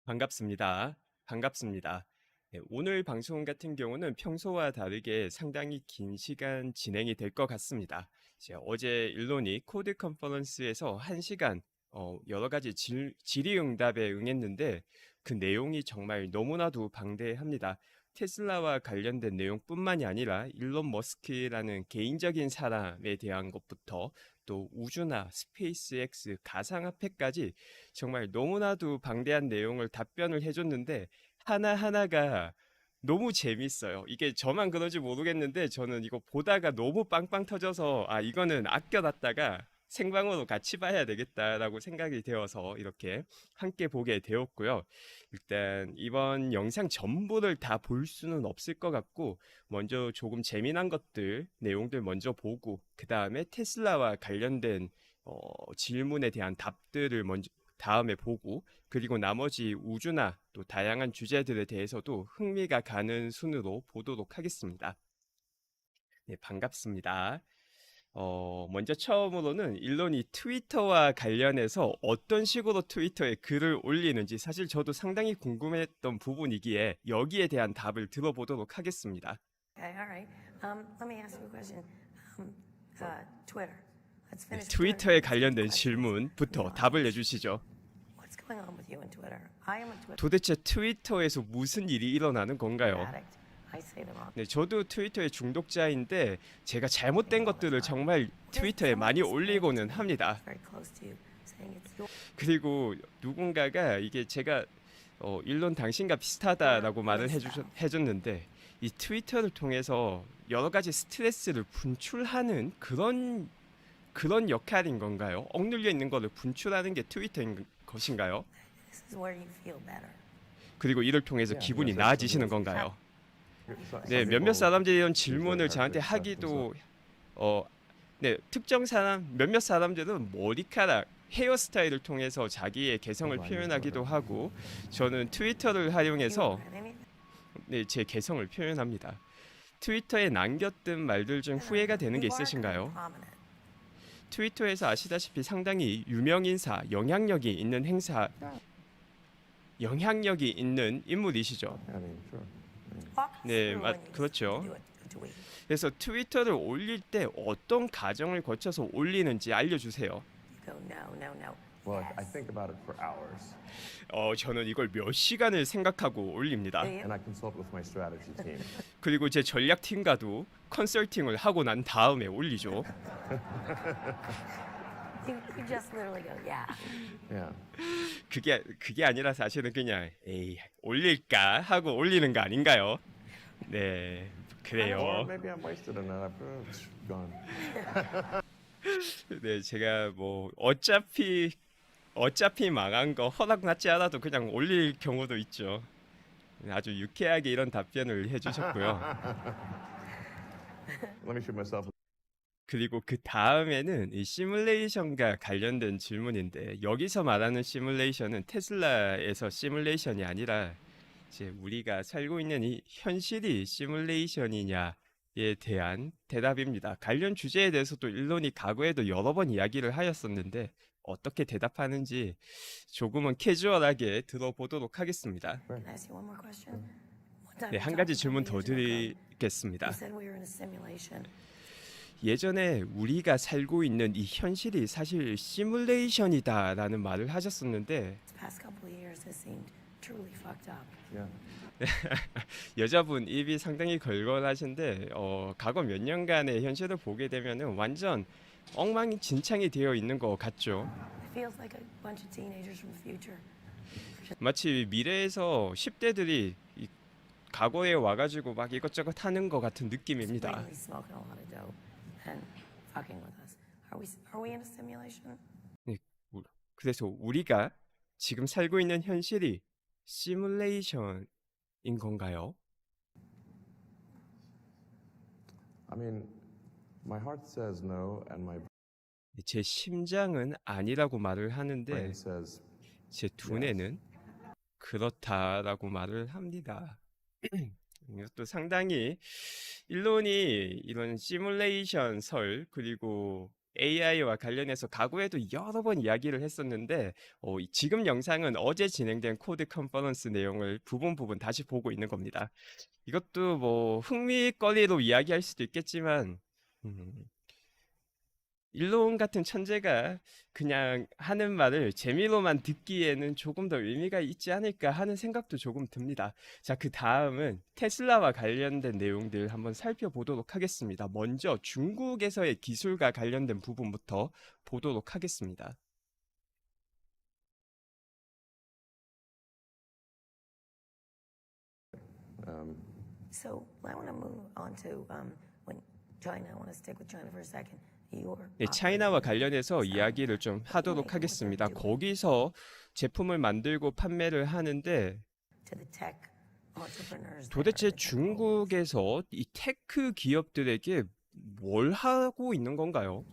반갑습니다. 반갑습니다. 네, 오늘 방송 같은 경우는 평소와 다르게 상당히 긴 시간 진행이 될 것 같습니다. 이제 어제 일론이 코드 컨퍼런스에서 1시간 여러 가지 질의응답에 응했는데 그 내용이 정말 너무나도 방대합니다. 테슬라와 관련된 내용뿐만이 아니라 일론 머스크라는 개인적인 사람에 대한 것부터 또 우주나 스페이스X 가상화폐까지 정말 너무나도 방대한 내용을 답변을 해줬는데 하나하나가 너무 재밌어요. 이게 저만 그런지 모르겠는데 저는 이거 보다가 너무 빵빵 터져서 아 이거는 아껴놨다가 생방으로 같이 봐야 되겠다라고 생각이 되어서 이렇게 함께 보게 되었고요. 일단 이번 영상 전부를 다 볼 수는 없을 것 같고 먼저 조금 재미난 것들 내용들 먼저 보고 그 다음에 테슬라와 관련된 질문에 대한 답들을 먼저 다음에 보고 그리고 나머지 우주나 또 다양한 주제들에 대해서도 흥미가 가는 순으로 보도록 하겠습니다. 네, 반갑습니다. 먼저 처음으로는 일론이 트위터와 관련해서 어떤 식으로 트위터에 글을 올리는지 사실 저도 상당히 궁금했던 부분이기에 여기에 대한 답을 들어보도록 하겠습니다. Okay, all right. Let me ask you a question. Twitter. Let's 네, finish 트위터에 Twitter. 관련된 질문부터 답을 내주시죠. What's going on with you in Twitter? I am a Twitter 도대체 트위터에서 무슨 일이 일어나는 건가요? addict. I say them all. 네, 저도 트위터의 중독자인데 제가 잘못된 것들을 정말 트위터에 많이 올리고는 합니다. Very close to you, saying it's your. 그리고 누군가가 이게 제가 일론 당신과 비슷하다라고 말을 해줬는데 이 트위터를 통해서 여러 가지 스트레스를 분출하는 그런 역할인 건가요? 억눌려 있는 거를 분출하는 게 트위터인 것인가요? This is where you feel better. 그리고 이를 통해서 기분이 나아지시는 건가요? 네, 몇몇 몇몇 사람들이 이런 질문을 저한테 하기도 네, 특정 사람 몇몇 사람들은 머리카락 헤어스타일을 통해서 자기의 개성을 표현하기도 하고 저는 트위터를 You 활용해서 regret anything? 네, 제 개성을 표현합니다. 트위터에 남겼던 말들 중 후회가 되는 게 You are 있으신가요? prominent. 트위터에서 아시다시피 상당히 유명 인사, 영향력이 있는 인물이시죠. Walk 네, through when you 그렇죠. do it. Do it. 그래서 트위터를 올릴 때 어떤 과정을 거쳐서 올리는지 알려주세요. You go no, no, no. Well, I Yes. think about it for hours, 저는 이걸 몇 시간을 생각하고 올립니다. Do you? and I consult with my strategy team. 그리고 제 전략팀과도 컨설팅을 하고 난 다음에 올리죠. You just literally go yeah. Yeah. 그게 아니라 사실은 그냥 에이 올릴까 하고 올리는 거 아닌가요? 네, Or 그래요. maybe I'm wasted in that. It's gone. 네, 제가 뭐 어차피 망한 거 허락받지 않아도 그냥 올릴 경우도 있죠. 아주 유쾌하게 이런 답변을 해주셨고요. Let me shoot myself. 그리고 그 다음에는 이 시뮬레이션과 관련된 질문인데 여기서 말하는 시뮬레이션은 테슬라에서 시뮬레이션이 아니라 이제 우리가 살고 있는 이 현실이 시뮬레이션이냐에 대한 대답입니다. 관련 주제에 대해서도 일론이 과거에도 여러 번 이야기를 하였었는데 어떻게 대답하는지 조금은 캐주얼하게 들어보도록 하겠습니다. Can I ask you one more question? One time 네, we 한 talked 가지 a 질문 couple 더 years ago. 드리겠습니다. You said we were in a simulation. 예전에 우리가 살고 있는 이 현실이 사실 시뮬레이션이다라는 말을 하셨었는데 These past couple of years has seemed truly fucked up. Yeah. 여자분 입이 상당히 걸걸하신데 과거 몇 년간의 현실을 보게 되면은 완전 엉망진창이 되어 있는 것 같죠. It feels like a bunch of teenagers from the future. 마치 미래에서 10대들이 과거에 와가지고 막 이것저것 하는 것 같은 느낌입니다. Blatantly smoking a lot of dope and fucking with us. Are we in a simulation? 네, 그래서 우리가 지금 살고 있는 현실이 시뮬레이션인 건가요? I mean, my heart says no, and my 제 심장은 아니라고 말을 brain 하는데 says 제 두뇌는 그렇다라고 말을 합니다. 이것도 상당히 일론이 이런 시뮬레이션 설 그리고 AI와 관련해서 과거에도 여러 번 이야기를 했었는데 지금 영상은 어제 진행된 코드 컨퍼런스 내용을 부분 다시 보고 있는 겁니다. 이것도 뭐 흥미거리로 이야기할 수도 있겠지만 음, 일론 같은 천재가 그냥 하는 말을 재미로만 듣기에는 조금 더 의미가 있지 않을까 하는 생각도 조금 듭니다. 자, 그 다음은 테슬라와 관련된 내용들 한번 살펴보도록 하겠습니다. 먼저 중국에서의 기술과 관련된 부분부터 보도록 하겠습니다. So I want to move on to when China. I want to stick with China for a second. Your 네, 차이나와 관련해서 이야기를 좀 하도록 하겠습니다. 거기서 제품을 만들고 판매를 하는데 to the tech entrepreneurs. 도대체 중국에서 이 테크 기업들에게 뭘 하고 있는 건가요?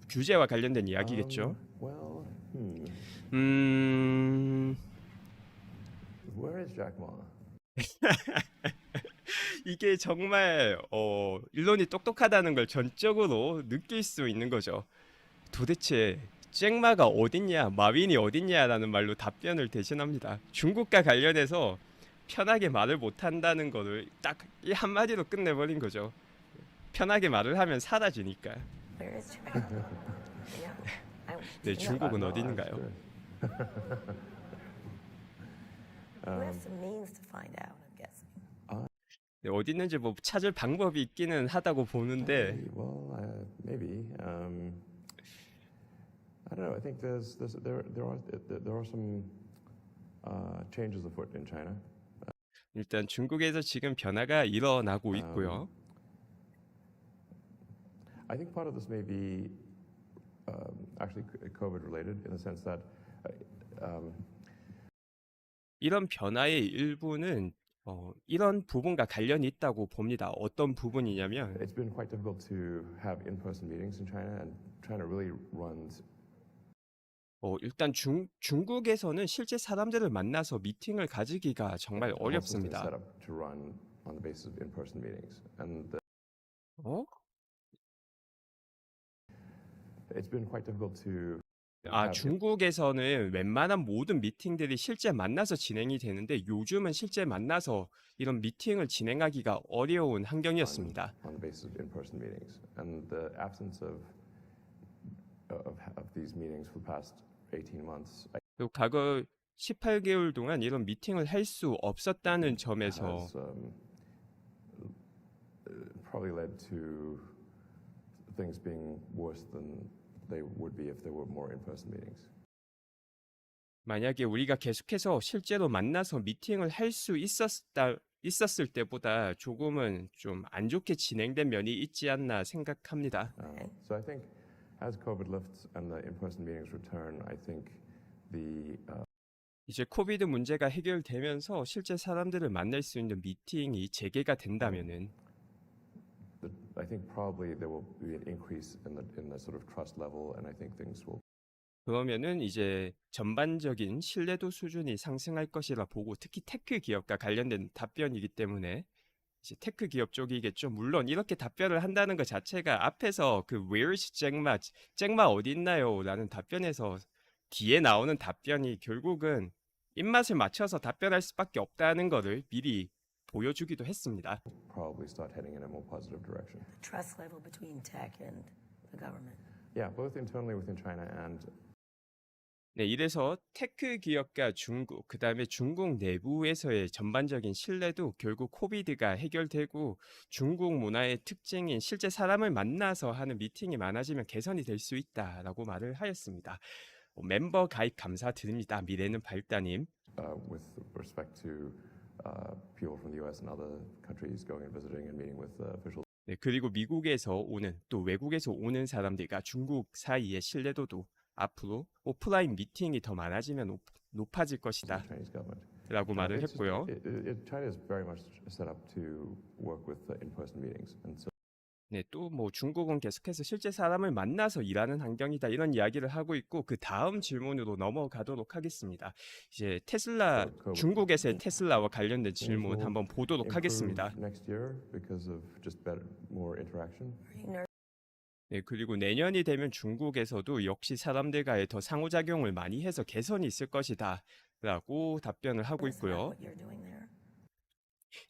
규제와 관련된 이야기겠죠. Well, 음, where is Jack Ma? 이게 정말 일론이 똑똑하다는 걸 전적으로 느낄 수 있는 거죠. 도대체 잭마가 어딨냐, 마윈이 어딨냐라는 말로 답변을 대신합니다. 중국과 관련해서 편하게 말을 못한다는 거를 딱 이 한마디로 끝내버린 거죠. 편하게 말을 하면 사라지니까. Where is Jack? Yeah. 네, 중국은 어디 있는가요? You have some means to find out. I'm guessing. 네, 어디 있는지 뭐 찾을 방법이 있기는 하다고 보는데 Well, maybe. I don't know. I think there are some changes afoot in China. 일단 중국에서 지금 변화가 일어나고 있고요. I think part of this may be actually COVID related in the sense that 이런 변화의 일부는 이런 부분과 관련이 있다고 봅니다. 어떤 부분이냐면 it's been quite difficult to have in-person meetings in China, and China really runs. 일단 중국에서는 실제 사람들을 만나서 미팅을 가지기가 정말 the whole system is 어렵습니다. set up to run on the basis of in-person meetings, and 어? it's been quite difficult to 아, 중국에서는 웬만한 모든 미팅들이 실제 만나서 진행이 되는데 요즘은 실제 만나서 이런 미팅을 진행하기가 어려운 환경이었습니다. on the basis of in-person meetings, and the absence of these meetings for the past 18 months 그리고 과거 18개월 동안 이런 미팅을 할 수 없었다는 점에서 has probably led to things being worse than they would be if there were more in-person meetings. 만약에 우리가 계속해서 실제로 만나서 미팅을 할 수 있었을 때보다 조금은 좀 안 좋게 진행된 면이 있지 않나 생각합니다. So I think as COVID lifts and the in-person meetings return, I think 이제 코비드 문제가 해결되면서 실제 사람들을 만날 수 있는 미팅이 재개가 된다면은 I think probably there will be an increase in the sort of trust level, and I think things will. 그러면은 이제 전반적인 신뢰도 수준이 상승할 것이라 보고 특히 테크 기업과 관련된 답변이기 때문에 이제 테크 기업 쪽이겠죠. 물론 이렇게 답변을 한다는 것 자체가 앞에서 그 Where is 잭마 어디 있나요? 라는 답변에서 뒤에 나오는 답변이 결국은 입맛을 맞춰서 답변할 수밖에 없다는 것을 미리 보여주기도 했습니다. Probably start heading in a more positive direction. The trust level between tech and the government. Yeah, both internally within China and 네, 이래서 테크 기업과 중국, 그 다음에 중국 내부에서의 전반적인 신뢰도 결국 코비드가 해결되고 중국 문화의 특징인 실제 사람을 만나서 하는 미팅이 많아지면 개선이 될 수 있다라고 말을 하였습니다. 멤버 가입 감사드립니다. 미래는 밝다님. with respect to people from the U.S. and other countries going and visiting and meeting with officials. 네, 그리고 미국에서 오는 또 외국에서 오는 사람들과 중국 사이의 신뢰도도 앞으로 오프라인 미팅이 더 많아지면 높아질 것이다 Chinese government. 라고 말을 It's just- 했고요. China is very much set up to work with in-person meetings, and so 네, 또 뭐 중국은 계속해서 실제 사람을 만나서 일하는 환경이다 이런 이야기를 하고 있고 그 다음 질문으로 넘어가도록 하겠습니다. 이제 테슬라 중국에서의 테슬라와 관련된 질문 한번 보도록 improve 하겠습니다. next year because of just better, more interaction. Are you nervous? 네, 그리고 내년이 되면 중국에서도 역시 사람들과의 더 상호작용을 많이 해서 개선이 있을 것이다. 라고 답변을 하고 Is that 있고요. what you're doing there?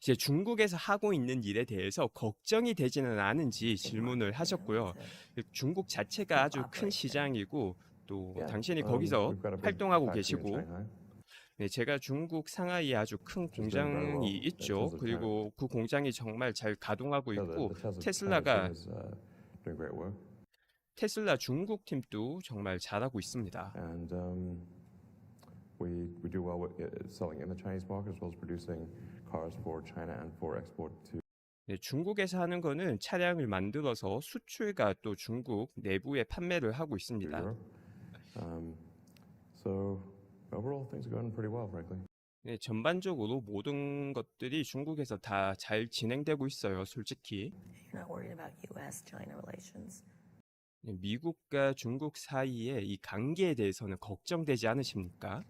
이제 중국에서 하고 있는 일에 대해서 걱정이 되지는 않은지 Big 질문을 market for you. 하셨고요. 중국 자체가 아주 큰 시장이고 또 Yeah, 당신이 거기서 we've got a big 활동하고 factory in 계시고 Shanghai, 네, 제가 중국 상하이에 아주 큰 which is doing very 공장이 well. 있죠. Tesla China, 그리고 그 공장이 정말 잘 가동하고 있고 the Tesla China team 테슬라가 is doing great work, 테슬라 중국 팀도 정말 잘하고 있습니다. and we do well with selling in the Chinese market as well as producing cars for China and for export to 네, 중국에서 하는 거는 차량을 만들어서 수출과 또 중국 내부에 판매를 하고 있습니다. Europe. So overall, things are going pretty well, frankly. 네, 전반적으로 모든 것들이 중국에서 다 잘 진행되고 있어요, 솔직히. You're not worried about U.S.-China relations. 네, 미국과 중국 사이의 이 관계에 대해서는 걱정되지 않으십니까?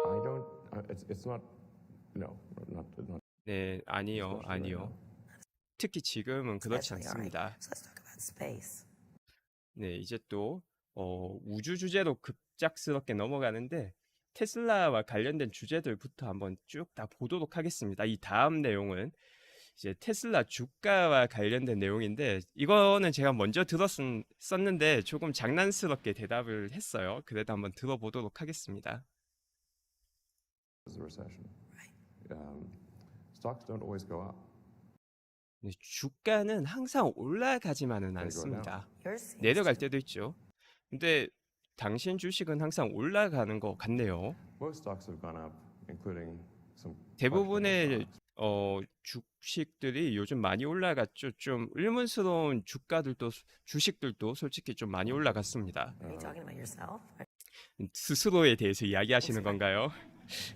I don't. It's not. No, not 네, 아니요, especially right 아니요. now. 특히 지금은 그렇지 Especially, all right. 않습니다. So let's talk about space. 네, 이제 또 우주 주제로 급작스럽게 넘어가는데 테슬라와 관련된 주제들부터 한번 쭉 다 보도록 하겠습니다. 이 다음 내용은 이제 테슬라 주가와 관련된 내용인데 이거는 제가 먼저 썼는데 조금 장난스럽게 대답을 했어요. 그래도 한번 들어보도록 하겠습니다. Is a recession. Stocks don't always go up. 네, 주가는 항상 올라가지만은 They go 않습니다. Yours seems 내려갈 to. 때도 있죠. 근데 당신 주식은 항상 올라가는 것 같네요. Most stocks have gone up, including some 대부분의 questionable 주식들이 요즘 많이 올라갔죠. 좀 의문스러운 주식들도 솔직히 좀 많이 올라갔습니다. Are you talking about yourself? 스스로에 대해서 이야기하시는 건가요?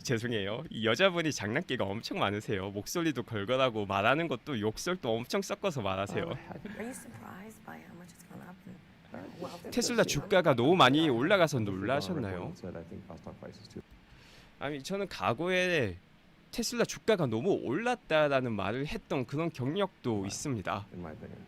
죄송해요. 이 여자분이 장난기가 엄청 많으세요. 목소리도 걸걸하고 말하는 것도 욕설도 엄청 섞어서 말하세요. Are you surprised by how much it's gone up? And wealth 테슬라 주가가 너무 많이 올라가서 놀라셨나요? said I think our stock prices too. 아니 저는 과거에 테슬라 주가가 너무 올랐다라는 말을 했던 그런 경력도 있습니다. In my opinion,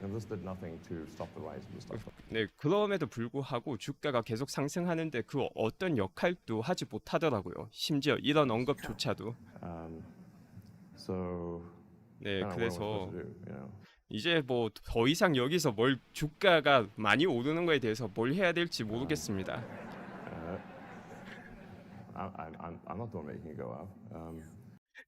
and this did nothing to stop the rise of the stock. 네, 그럼에도 불구하고 주가가 계속 상승하는데 그 어떤 역할도 하지 못하더라고요. 심지어 이런 언급조차도. So 네, I don't know what am I 그래서 supposed to do, you know? 이제 뭐 더 이상 여기서 뭘 주가가 많이 오르는 거에 대해서 뭘 해야 될지 모르겠습니다. I'm not the one making it go up.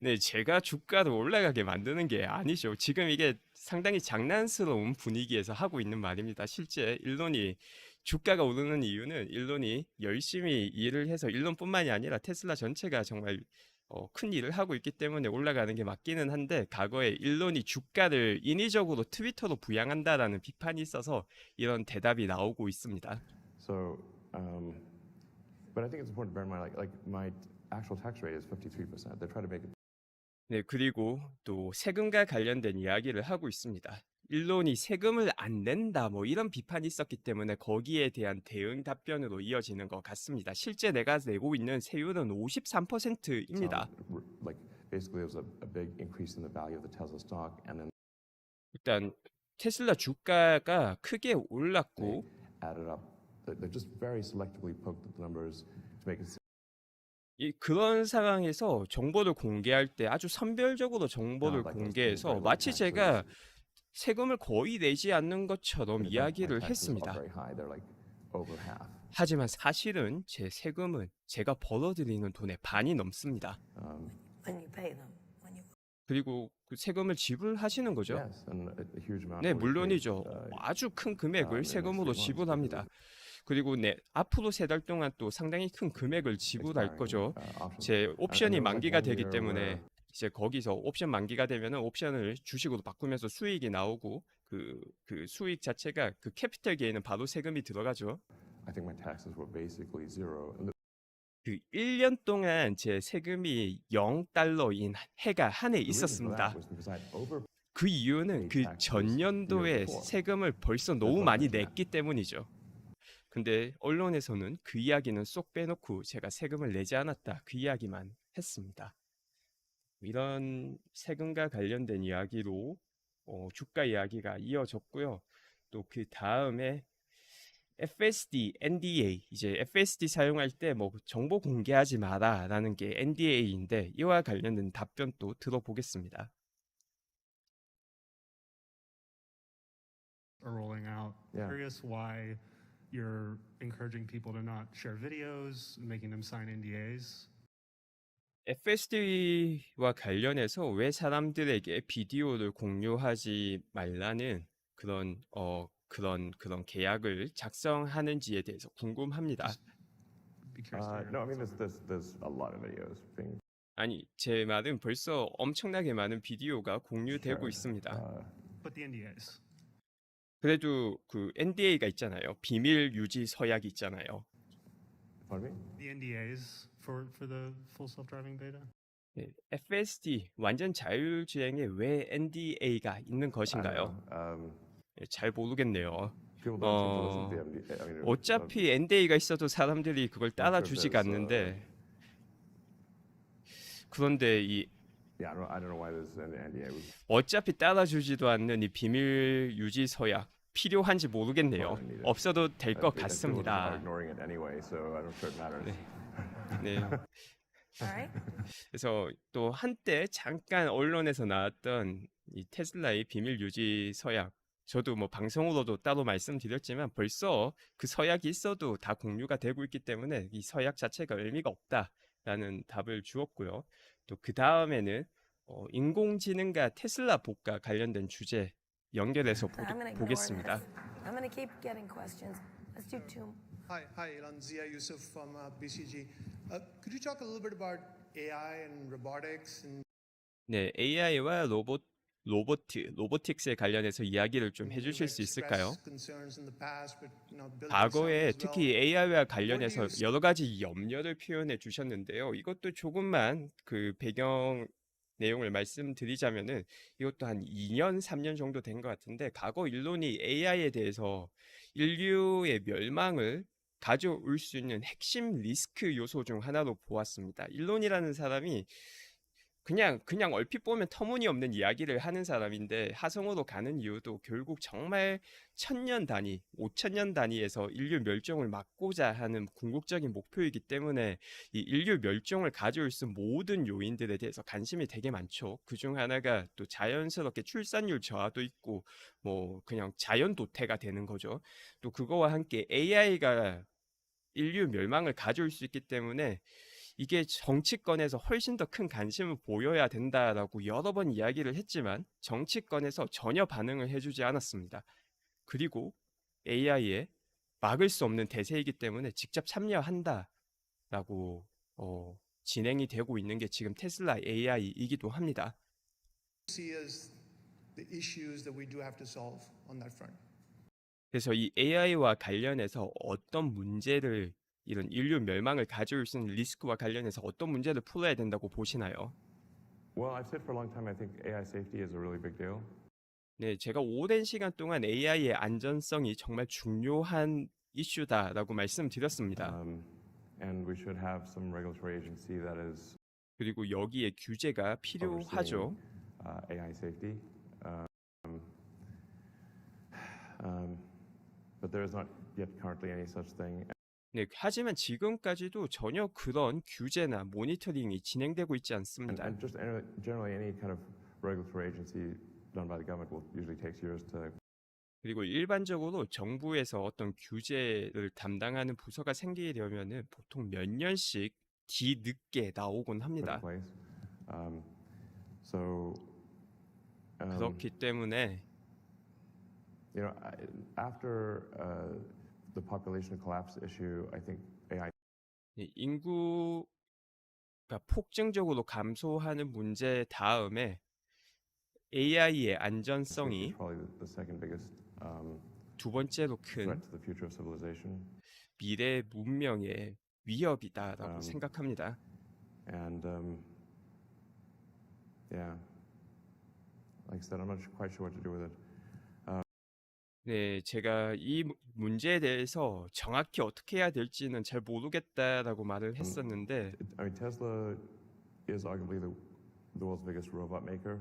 네, 제가 주가를 올라가게 만드는 게 아니죠. 지금 이게 상당히 장난스러운 분위기에서 하고 있는 말입니다. 실제 일론이 주가가 오르는 이유는 일론이 열심히 일을 해서 일론뿐만이 아니라 테슬라 전체가 정말 큰 일을 하고 있기 때문에 올라가는 게 맞기는 한데 과거에 일론이 주가를 인위적으로 트위터로 부양한다라는 비판이 있어서 이런 대답이 나오고 있습니다. So, but I think it's important to bear in mind, like my actual tax rate is 53%. They try to make it. 네, 그리고 또 세금과 관련된 이야기를 하고 있습니다. 일론이 세금을 안 낸다 뭐 이런 비판이 있었기 때문에 거기에 대한 대응 답변으로 이어지는 것 같습니다. 실제 내가 내고 있는 세율은 53%입니다. Like basically, there was a big increase in the value of the Tesla stock, and then 일단 테슬라 주가가 크게 they 올랐고 added up. They just very selectively poked at the numbers to make it 그런 상황에서 정보를 공개할 때 아주 선별적으로 정보를 like those 공개해서 very low 마치 제가 taxes. 세금을 거의 내지 않는 것처럼 But 이야기를 my taxes are 했습니다. very high. They're like over half. 하지만 사실은 제 세금은 제가 벌어들이는 돈의 반이 넘습니다. when you pay them. When you 그리고 그 세금을 지불하시는 거죠. Yes, and a huge amount. 네, will be paid, 물론이죠. 아주 큰 금액을 in the next 세금으로 3 months 지불합니다. 그리고 앞으로 3달 동안 또 상당히 큰 금액을 지불할 expiring, 거죠. options. 제 And 옵션이 there was like 만기가 1 되기 year 때문에 where 이제 거기서 옵션 만기가 되면은 옵션을 주식으로 바꾸면서 수익이 나오고 그 수익 자체가 그 캐피털 게인은 바로 세금이 들어가죠. I think my taxes were basically zero. And 그 1년 동안 제 세금이 0달러인 해가 한 해 the reason for 있었습니다. that was because I had over 그 이유는 그 전년도에 세금을 벌써 너무 많이 냈기 때문이죠. 근데 언론에서는 그 이야기는 쏙 빼놓고 제가 세금을 내지 않았다 그 이야기만 했습니다. 이런 세금과 관련된 이야기로 주가 이야기가 이어졌고요. 또 그 다음에 FSD, NDA, 이제 FSD 사용할 때 뭐 정보 공개하지 마라라는 게 NDA인데 이와 관련된 답변 또 들어보겠습니다. are rolling out. Yeah. Curious why you're encouraging people to not share videos, making them sign NDAs. FSD와 관련해서 왜 사람들에게 비디오를 공유하지 말라는 그런 계약을 작성하는지에 대해서 궁금합니다. Be curious to hear. No, I mean there's a lot of videos being 아니, 제 말은 벌써 엄청나게 많은 비디오가 공유되고 shared. 있습니다. But the NDAs. 그래도 그 NDA가 있잖아요. 비밀 유지 서약이 있잖아요. Pardon me? The NDAs for the full self-driving beta. 네, FSD 완전 자율주행에 왜 NDA가 있는 I don't 것인가요? know. 네, 잘 모르겠네요. People don't seem to listen to the MD. I mean, 어차피 NDA가 있어도 사람들이 그걸 따라주지가 there's, 않는데 그런데 이 yeah, I don't know why there's an NDA. 어차피 따라주지도 않는 이 비밀 유지 서약 필요한지 모르겠네요. 없어도 될 것 People are 같습니다. ignoring it anyway, so I don't sure it matters. 네. All right. 그래서 또 한때 잠깐 언론에서 나왔던 이 테슬라의 비밀 유지 서약, 저도 뭐 방송으로도 따로 말씀드렸지만 벌써 그 서약이 있어도 다 공유가 되고 있기 때문에 이 서약 자체가 의미가 없다라는 답을 주었고요. 또 그 다음에는 인공지능과 테슬라 복과 관련된 주제 연결해서 I'm gonna ignore 보겠습니다. this. I'm gonna keep getting questions. Let's do two. Hi, Elon. Zia Yusuf from BCG. Could you talk a little bit about AI and robotics and 네, AI와 로보틱스에 관련해서 이야기를 좀 해주실 수 있을까요? concerns in the past, but building 과거에 examples as 특히 well? AI와 관련해서 What do you 여러 가지 염려를 표현해 주셨는데요. 이것도 조금만 그 배경 내용을 말씀드리자면은 이것도 한 2년, 3년 정도 된 것 같은데 과거 일론이 AI에 대해서 인류의 멸망을 가져올 수 있는 핵심 리스크 요소 중 하나로 보았습니다. 일론이라는 사람이 그냥 얼핏 보면 터무니없는 이야기를 하는 사람인데 화성으로 가는 이유도 결국 정말 1000년 단위, 5000년 단위에서 인류 멸종을 막고자 하는 궁극적인 목표이기 때문에 이 인류 멸종을 가져올 수 있는 모든 요인들에 대해서 관심이 되게 많죠. 그중 하나가 또 자연스럽게 출산율 저하도 있고 뭐 그냥 자연 도태가 되는 거죠. 또 그거와 함께 AI가 인류 멸망을 가져올 수 있기 때문에 이게 정치권에서 훨씬 더 큰 관심을 보여야 된다라고 여러 번 이야기를 했지만 정치권에서 전혀 반응을 해주지 않았습니다. 그리고 AI에 막을 수 없는 대세이기 때문에 직접 참여한다라고 진행이 되고 있는 게 지금 테슬라 AI이기도 합니다. see as the issues that we do have to solve on that front? 그래서 이 AI와 관련해서 어떤 문제를 이런 인류 멸망을 가져올 수 있는 리스크와 관련해서 어떤 문제를 풀어야 된다고 보시나요? Well, I've said for a long time I think AI safety is a really big deal. 네, 제가 오랜 시간 동안 AI의 안전성이 정말 중요한 이슈다라고 말씀드렸습니다. And we should have some regulatory agency that is 그리고 여기에 규제가 필요하죠. AI safety. But there is not yet currently any such thing. 네, 하지만 지금까지도 전혀 그런 규제나 모니터링이 진행되고 있지 않습니다. And just generally any kind of regulatory agency done by the government will usually takes years to 그리고 일반적으로 정부에서 어떤 규제를 담당하는 부서가 생기려면은 보통 몇 년씩 뒤늦게 나오곤 put in 합니다. place. So 그렇기 때문에 after the population collapse issue, I think AI 인구가 폭증적으로 감소하는 문제 다음에 AI의 안전성이 is probably the second biggest 두 번째로 큰 threat to the future of civilization. 미래 문명의 위협이다라고 생각합니다. And yeah, like I said, I'm not quite sure what to do with it. 네, 제가 이 문제에 대해서 정확히 어떻게 해야 될지는 잘 모르겠다라고 말을 했었는데 I mean, Tesla is arguably the world's biggest robot maker.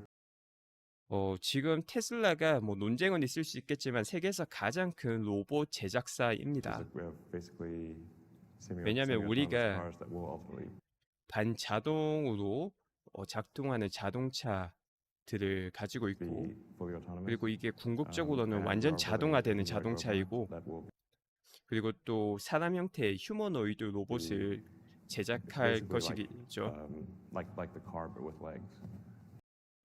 지금 테슬라가 뭐 논쟁은 있을 수 있겠지만 세계에서 가장 큰 로봇 It's 제작사입니다. like we have basically 왜냐하면 semi-autonomous 우리가 cars that will ultimately 반자동으로 작동하는 자동차들을 가지고 be 있고, fully autonomous. 그리고 이게 And 궁극적으로는 we're 완전 building 자동화되는 humanoid robots 자동차이고, that will 그리고 또 사람 형태의 휴머노이드 로봇을 it's 제작할 basically like 것이죠. like the car but with legs.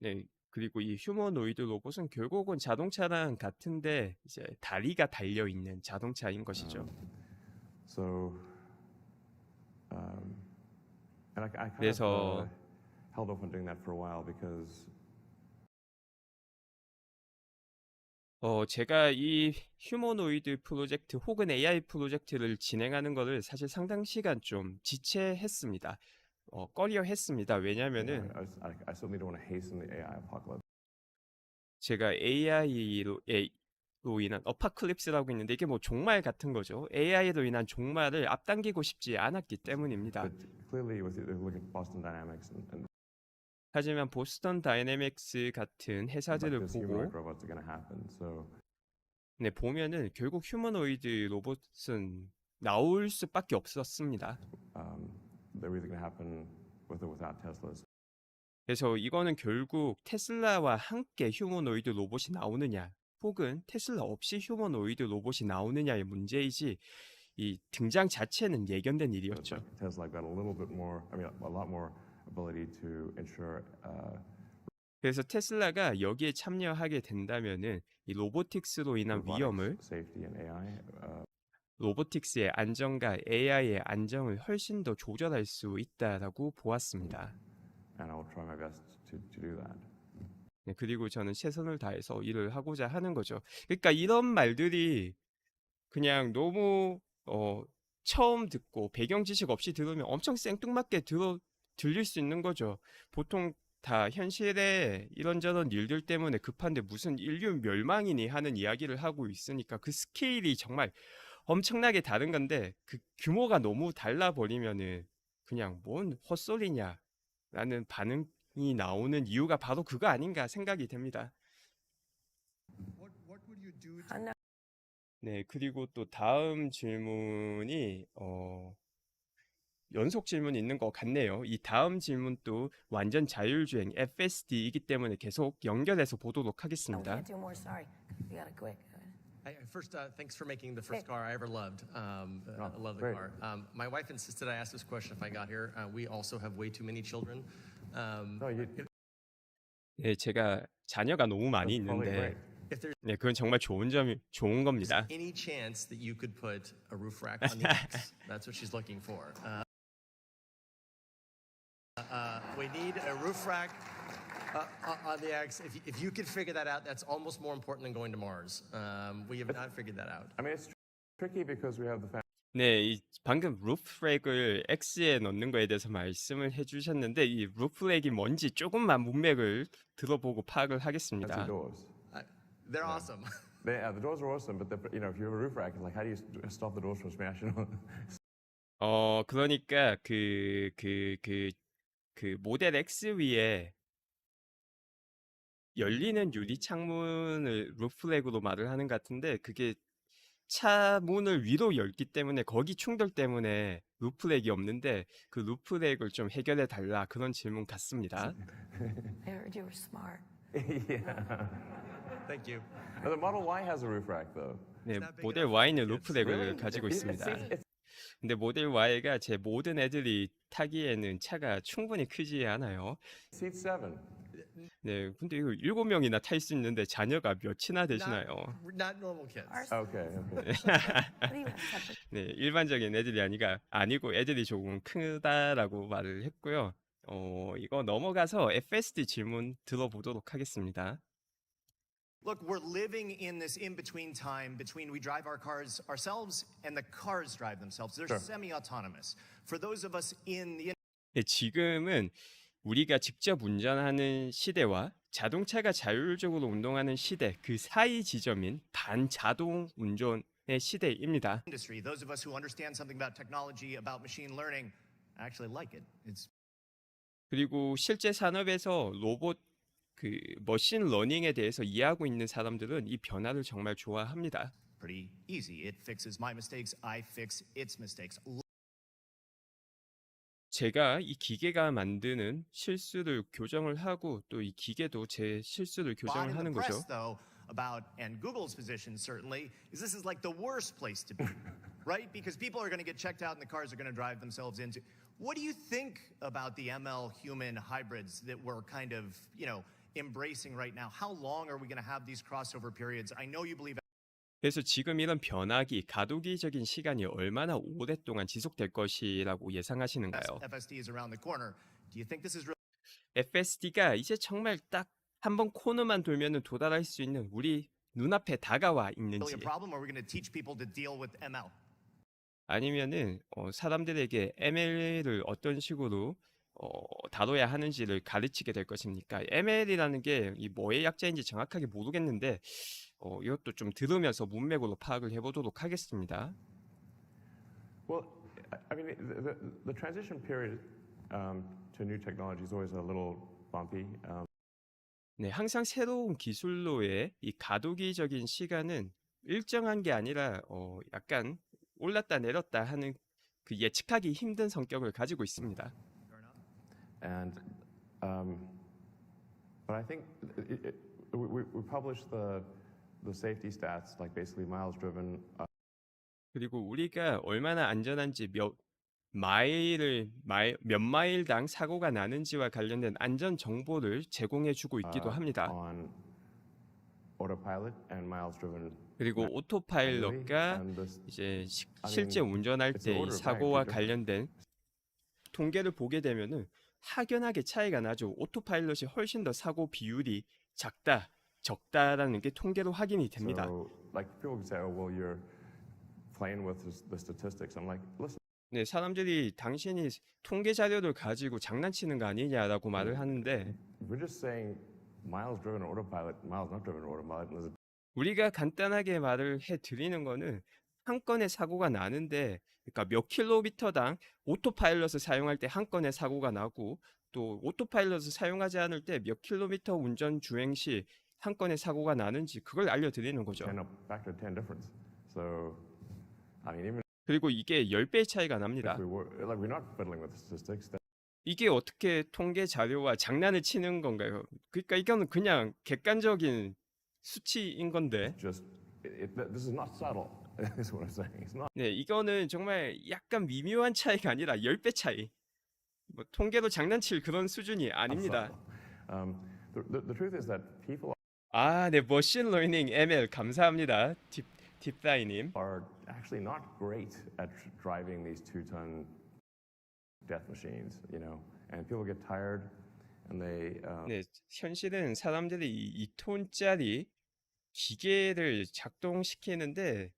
네, 그리고 이 휴머노이드 로봇은 결국은 자동차랑 같은데 이제 다리가 달려 있는 자동차인 것이죠. So, and I kind of 그래서 held off on doing that for a while because 제가 이 휴머노이드 프로젝트 혹은 AI 프로젝트를 진행하는 거를 사실 상당 시간 좀 지체했습니다. 꺼려 했습니다. you know, 왜냐면은 I certainly don't want to hasten the AI apocalypse. 제가 AI로 인한 어파클립스라고 있는데 이게 뭐 종말 같은 거죠. AI로 인한 종말을 앞당기고 싶지 않았기 때문입니다. But clearly, with look at Boston Dynamics and 하지만 보스턴 다이내믹스 같은 like 회사들을 these 보고 humanoid robots are going to happen. So 네, 보면은 결국 휴머노이드 로봇은 나올 수밖에 없었습니다. they're either going to happen with or without Teslas. 그래서 이거는 결국 테슬라와 함께 휴머노이드 로봇이 나오느냐, 혹은 테슬라 없이 휴머노이드 로봇이 나오느냐의 문제이지, 이 등장 자체는 예견된 But 일이었죠. like Tesla got a little bit more, I mean, a lot more ability to ensure 그래서 테슬라가 여기에 참여하게 된다면은 이 로보틱스로 인한 위험을, robotics safety and AI. 로보틱스의 안정과 AI의 안정을 훨씬 더 조절할 수 있다라고 보았습니다. And I will try my best to do that. 네, 그리고 저는 최선을 다해서 일을 하고자 하는 거죠. 그러니까 이런 말들이 그냥 너무 처음 듣고 배경 지식 없이 들으면 엄청 생뚱맞게 들릴 수 있는 거죠. 보통 다 현실에 이런저런 일들 때문에 급한데 무슨 인류 멸망이니 하는 이야기를 하고 있으니까 그 스케일이 정말 엄청나게 다른 건데 그 규모가 너무 달라 버리면은 그냥 뭔 헛소리냐 라는 반응이 나오는 이유가 바로 그거 아닌가 생각이 됩니다. What would you do to I know. 네, 그리고 또 다음 질문이 연속 질문이 있는 것 같네요. 이 다음 질문도 완전 자율주행 FSD이기 때문에 계속 연결해서 보도록 Oh, we 하겠습니다. can't do more. Sorry. We got it quick. First, thanks for making the first car I ever loved. I love the great. car. My wife insisted I ask this question if I got here. We also have way too many children. No, 네, 제가 자녀가 너무 많이 that's probably 있는데 great. If there's 네, 그건 정말 좋은 겁니다. any chance that you could put a roof rack on the X, that's what she's looking for. We need a roof rack on the X. If you could figure that out, that's almost more important than going to Mars. We have not figured that out. I mean, it's tricky because we have the fact 네, 방금 루프렉을 X에 넣는 거에 대해서 말씀을 해주셨는데 이 루프렉이 뭔지 조금만 문맥을 들어보고 파악을 fancy 하겠습니다. doors. They're awesome. The doors are awesome, but if you have a roof rack, it's like how do you stop the doors from smashing? 그러니까 그 모델 X 위에 열리는 유리 창문을 루프렉으로 말을 하는 것 같은데 그게 차 문을 위로 열기 때문에 거기 충돌 때문에 루프렉이 없는데 그 루프렉을 좀 해결해 달라 그런 질문 같습니다. I heard you were smart. yeah. Thank you. The Model Y has a roof rack though. 네, It's not big 모델 enough for Y는 kids. 루프렉을 Really? 가지고 It- 있습니다. it's- 근데 모델 Y가 제 모든 애들이 타기에는 차가 충분히 크지 않아요. Seat 7. 네, 근데 이거 7명이나 탈 수 있는데 자녀가 몇이나 되시나요? Not normal kids. Ours. Okay. What do you have? Separate? 네, 일반적인 애들이 아니고 애들이 조금 크다라고 말을 했고요. 이거 넘어가서 FSD 질문 들어보도록 하겠습니다. Look, we're living in this in-between time between we drive our cars ourselves and the cars drive themselves. They're Sure. semi-autonomous. For those of us in the 네, 지금은 우리가 직접 운전하는 시대와 자동차가 자율적으로 운동하는 시대, 그 사이 지점인 반자동 운전의 시대입니다. industry, those of us who understand something about technology, about machine learning, actually like it. It's 그리고 실제 산업에서 로봇 그 머신 러닝에 대해서 이해하고 있는 사람들은 이 변화를 정말 좋아합니다. Pretty easy. It fixes my mistakes, I fix its mistakes. 제가 이 기계가 만드는 실수를 교정을 하고 또 이 기계도 제 실수를 Lot 교정을 in the 하는 거죠. press, though, about, and Google's position certainly, is this is like the worst place to be, right? Because people are going to get checked out and the cars are going to drive themselves into. What do you think about the ML human hybrids that we're kind of, embracing right now? How long are we going to have these crossover periods? I know you believe 그래서 지금 이런 변화기, 가도기적인 시간이 얼마나 오랫동안 지속될 것이라고 예상하시는가요? FSD is around the corner. Do you think this is FSD가 이제 정말 딱 한 번 코너만 돌면은 도달할 수 있는 우리 눈앞에 다가와 really 있는지, a problem, or are we going to teach people to deal with ML? 아니면은 사람들에게 ML을 어떤 식으로 다뤄야 하는지를 가르치게 될 것입니까? ML이라는 게 이 뭐의 약자인지 정확하게 모르겠는데 이것도 좀 들으면서 문맥으로 파악을 해보도록 하겠습니다. Well, I mean, the transition period to new technology is always a little bumpy. 네, 항상 새로운 기술로의 이 가도기적인 시간은 일정한 게 아니라 약간 올랐다 내렸다 하는 그 예측하기 힘든 성격을 가지고 있습니다. And but I think we publish the safety stats, like basically miles driven. 그리고 우리가 얼마나 안전한지 몇 마일당 사고가 나는지와 관련된 안전 정보를 제공해 주고 있기도 합니다. On autopilot and miles driven. 그리고 오토파일럿과 이제 실제 운전할 때 이 사고와 관련된 통계를 보게 되면은 확연하게 차이가 나죠. 오토파일럿이 훨씬 더 사고 비율이 작다, 적다라는 게 통계로 확인이 됩니다. So, like people can say, "Oh, well, you're playing with the statistics." I'm like, listen. 네, 사람들이 당신이 통계 자료를 가지고 장난치는 거 아니냐라고 말을 하는데 We're just saying miles driven autopilot, miles not driven autopilot. And there's 우리가 간단하게 말을 해 드리는 거는 한 건의 사고가 나는데 그러니까 몇 킬로미터당 오토파일럿을 사용할 때 한 건의 사고가 나고 또 오토파일럿을 사용하지 않을 때 몇 킬로미터 운전 주행 시 한 건의 사고가 나는지 그걸 알려드리는 거죠. 10 factor 10 difference. So, I mean, even 그리고 이게 10배의 차이가 납니다. if we were like, we're not fiddling with the statistics. 이게 어떻게 통계 자료와 장난을 치는 건가요? 그러니까 이거는 그냥 객관적인 수치인 건데 Just this is not subtle. Is what I'm saying. It's not. 네, 이거는 정말 약간 미묘한 차이가 아니라 10배 차이. 뭐 통계로 장난칠 그런 수준이 아닙니다. The truth is that people 아, 네, 머신러닝 ML 감사합니다. 딥다이님. are actually not great at driving these 2-ton death machines, and people get tired and they 네, 현실은 사람들이 이 2톤짜리 기계를 작동시키는데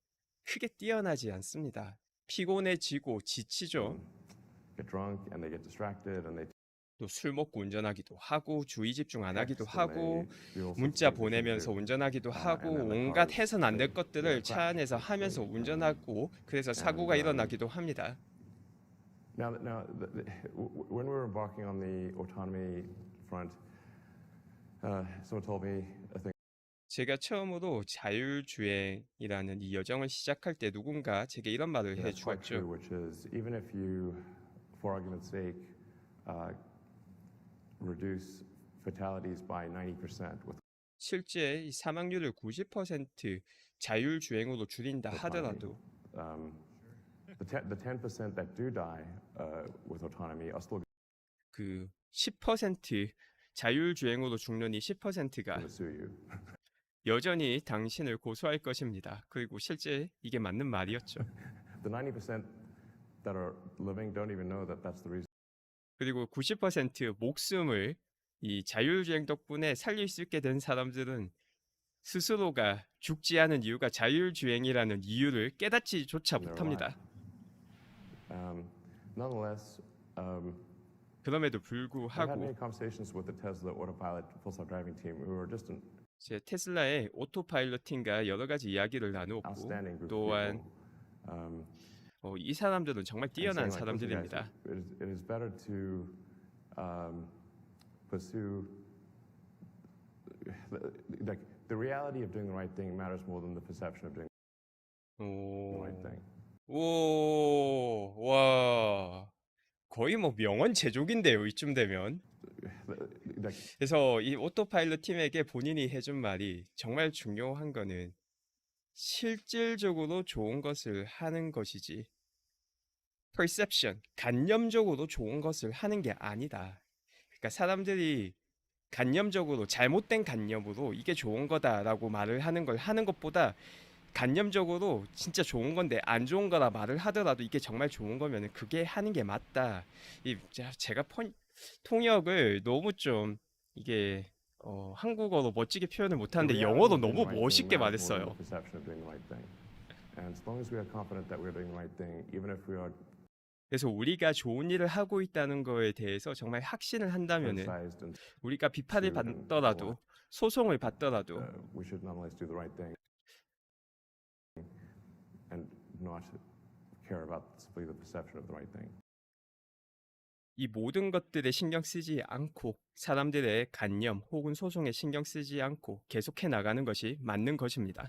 크게 뛰어나지 않습니다. 피곤해지고 지치죠. get drunk and they get distracted and they 또 술 먹고 운전하기도 하고 주의 집중 안 하기도 text and 하고 they do all sorts of 문자 things they shouldn't 보내면서 do. 운전하기도 하고 and then the 온갖 cars, 해선 안 될 they 것들을 차 crash, 안에서 하면서 운전하고 그래서 사고가 일어나기도 합니다. Now, when we were embarking on the autonomy front, someone told me a thing. 제가 처음으로 자율주행이라는 이 여정을 시작할 때 누군가 제게 이런 말을 That's quite true, 해주었죠. which is even if you, for argument's sake, reduce fatalities by 90% with 실제 이 사망률을 90% 자율주행으로 줄인다 하더라도 the 10% that do die with autonomy are still 그 10% 자율주행으로 죽는 이 10%가 going to sue you. 여전히 당신을 고소할 것입니다. 그리고 실제 이게 맞는 말이었죠. The 90% that are living don't even know that that's the reason. 그리고 90% 목숨을 이 자율주행 덕분에 살릴 수 있게 된 사람들은 스스로가 죽지 않은 이유가 자율주행이라는 이유를 깨닫지조차 못합니다. Nonetheless, 그럼에도 I've had 불구하고 many conversations with the Tesla Autopilot Full Self-Driving team who are just an 제 테슬라의 오토파일럿 팀과 여러 가지 이야기를 나누었고 outstanding group of 또한 people. 이 사람들은 정말 And 뛰어난 saying, like, listen, 사람들입니다. guys, it is better to pursue like the reality of doing the right thing matters more than the perception of doing the 오, right thing. 오, 와, 거의 뭐 명언 제조기인데요, 이쯤 되면. Like 그래서 이 오토파일럿 팀에게 본인이 해준 말이 정말 중요한 거는 실질적으로 좋은 것을 하는 것이지, perception, 관념적으로 좋은 것을 하는 게 아니다. 그러니까 사람들이 관념적으로 잘못된 관념으로 이게 좋은 거다라고 말을 하는 걸 하는 것보다 관념적으로 진짜 좋은 건데 안 좋은 거라 말을 하더라도 이게 정말 좋은 거면 그게 하는 게 맞다. 제가 통역을 너무 좀 이게 한국어로 멋지게 표현을 the 못하는데 reality 영어로 of doing 너무 the right thing 멋있게 matters more than 말했어요. the perception of doing the right thing. And as long as we are confident that we're doing the right thing, even if we are 그래서 우리가 좋은 일을 하고 있다는 거에 대해서 정말 확신을 한다면은 criticized and 우리가 비판을 sued and 받더라도 소송을 받더라도 we should nonetheless do the right thing and not care about simply the perception of the right thing. 이 모든 것들에 신경 쓰지 않고 사람들의 관념 혹은 소송에 신경 쓰지 않고 계속해 나가는 것이 맞는 것입니다.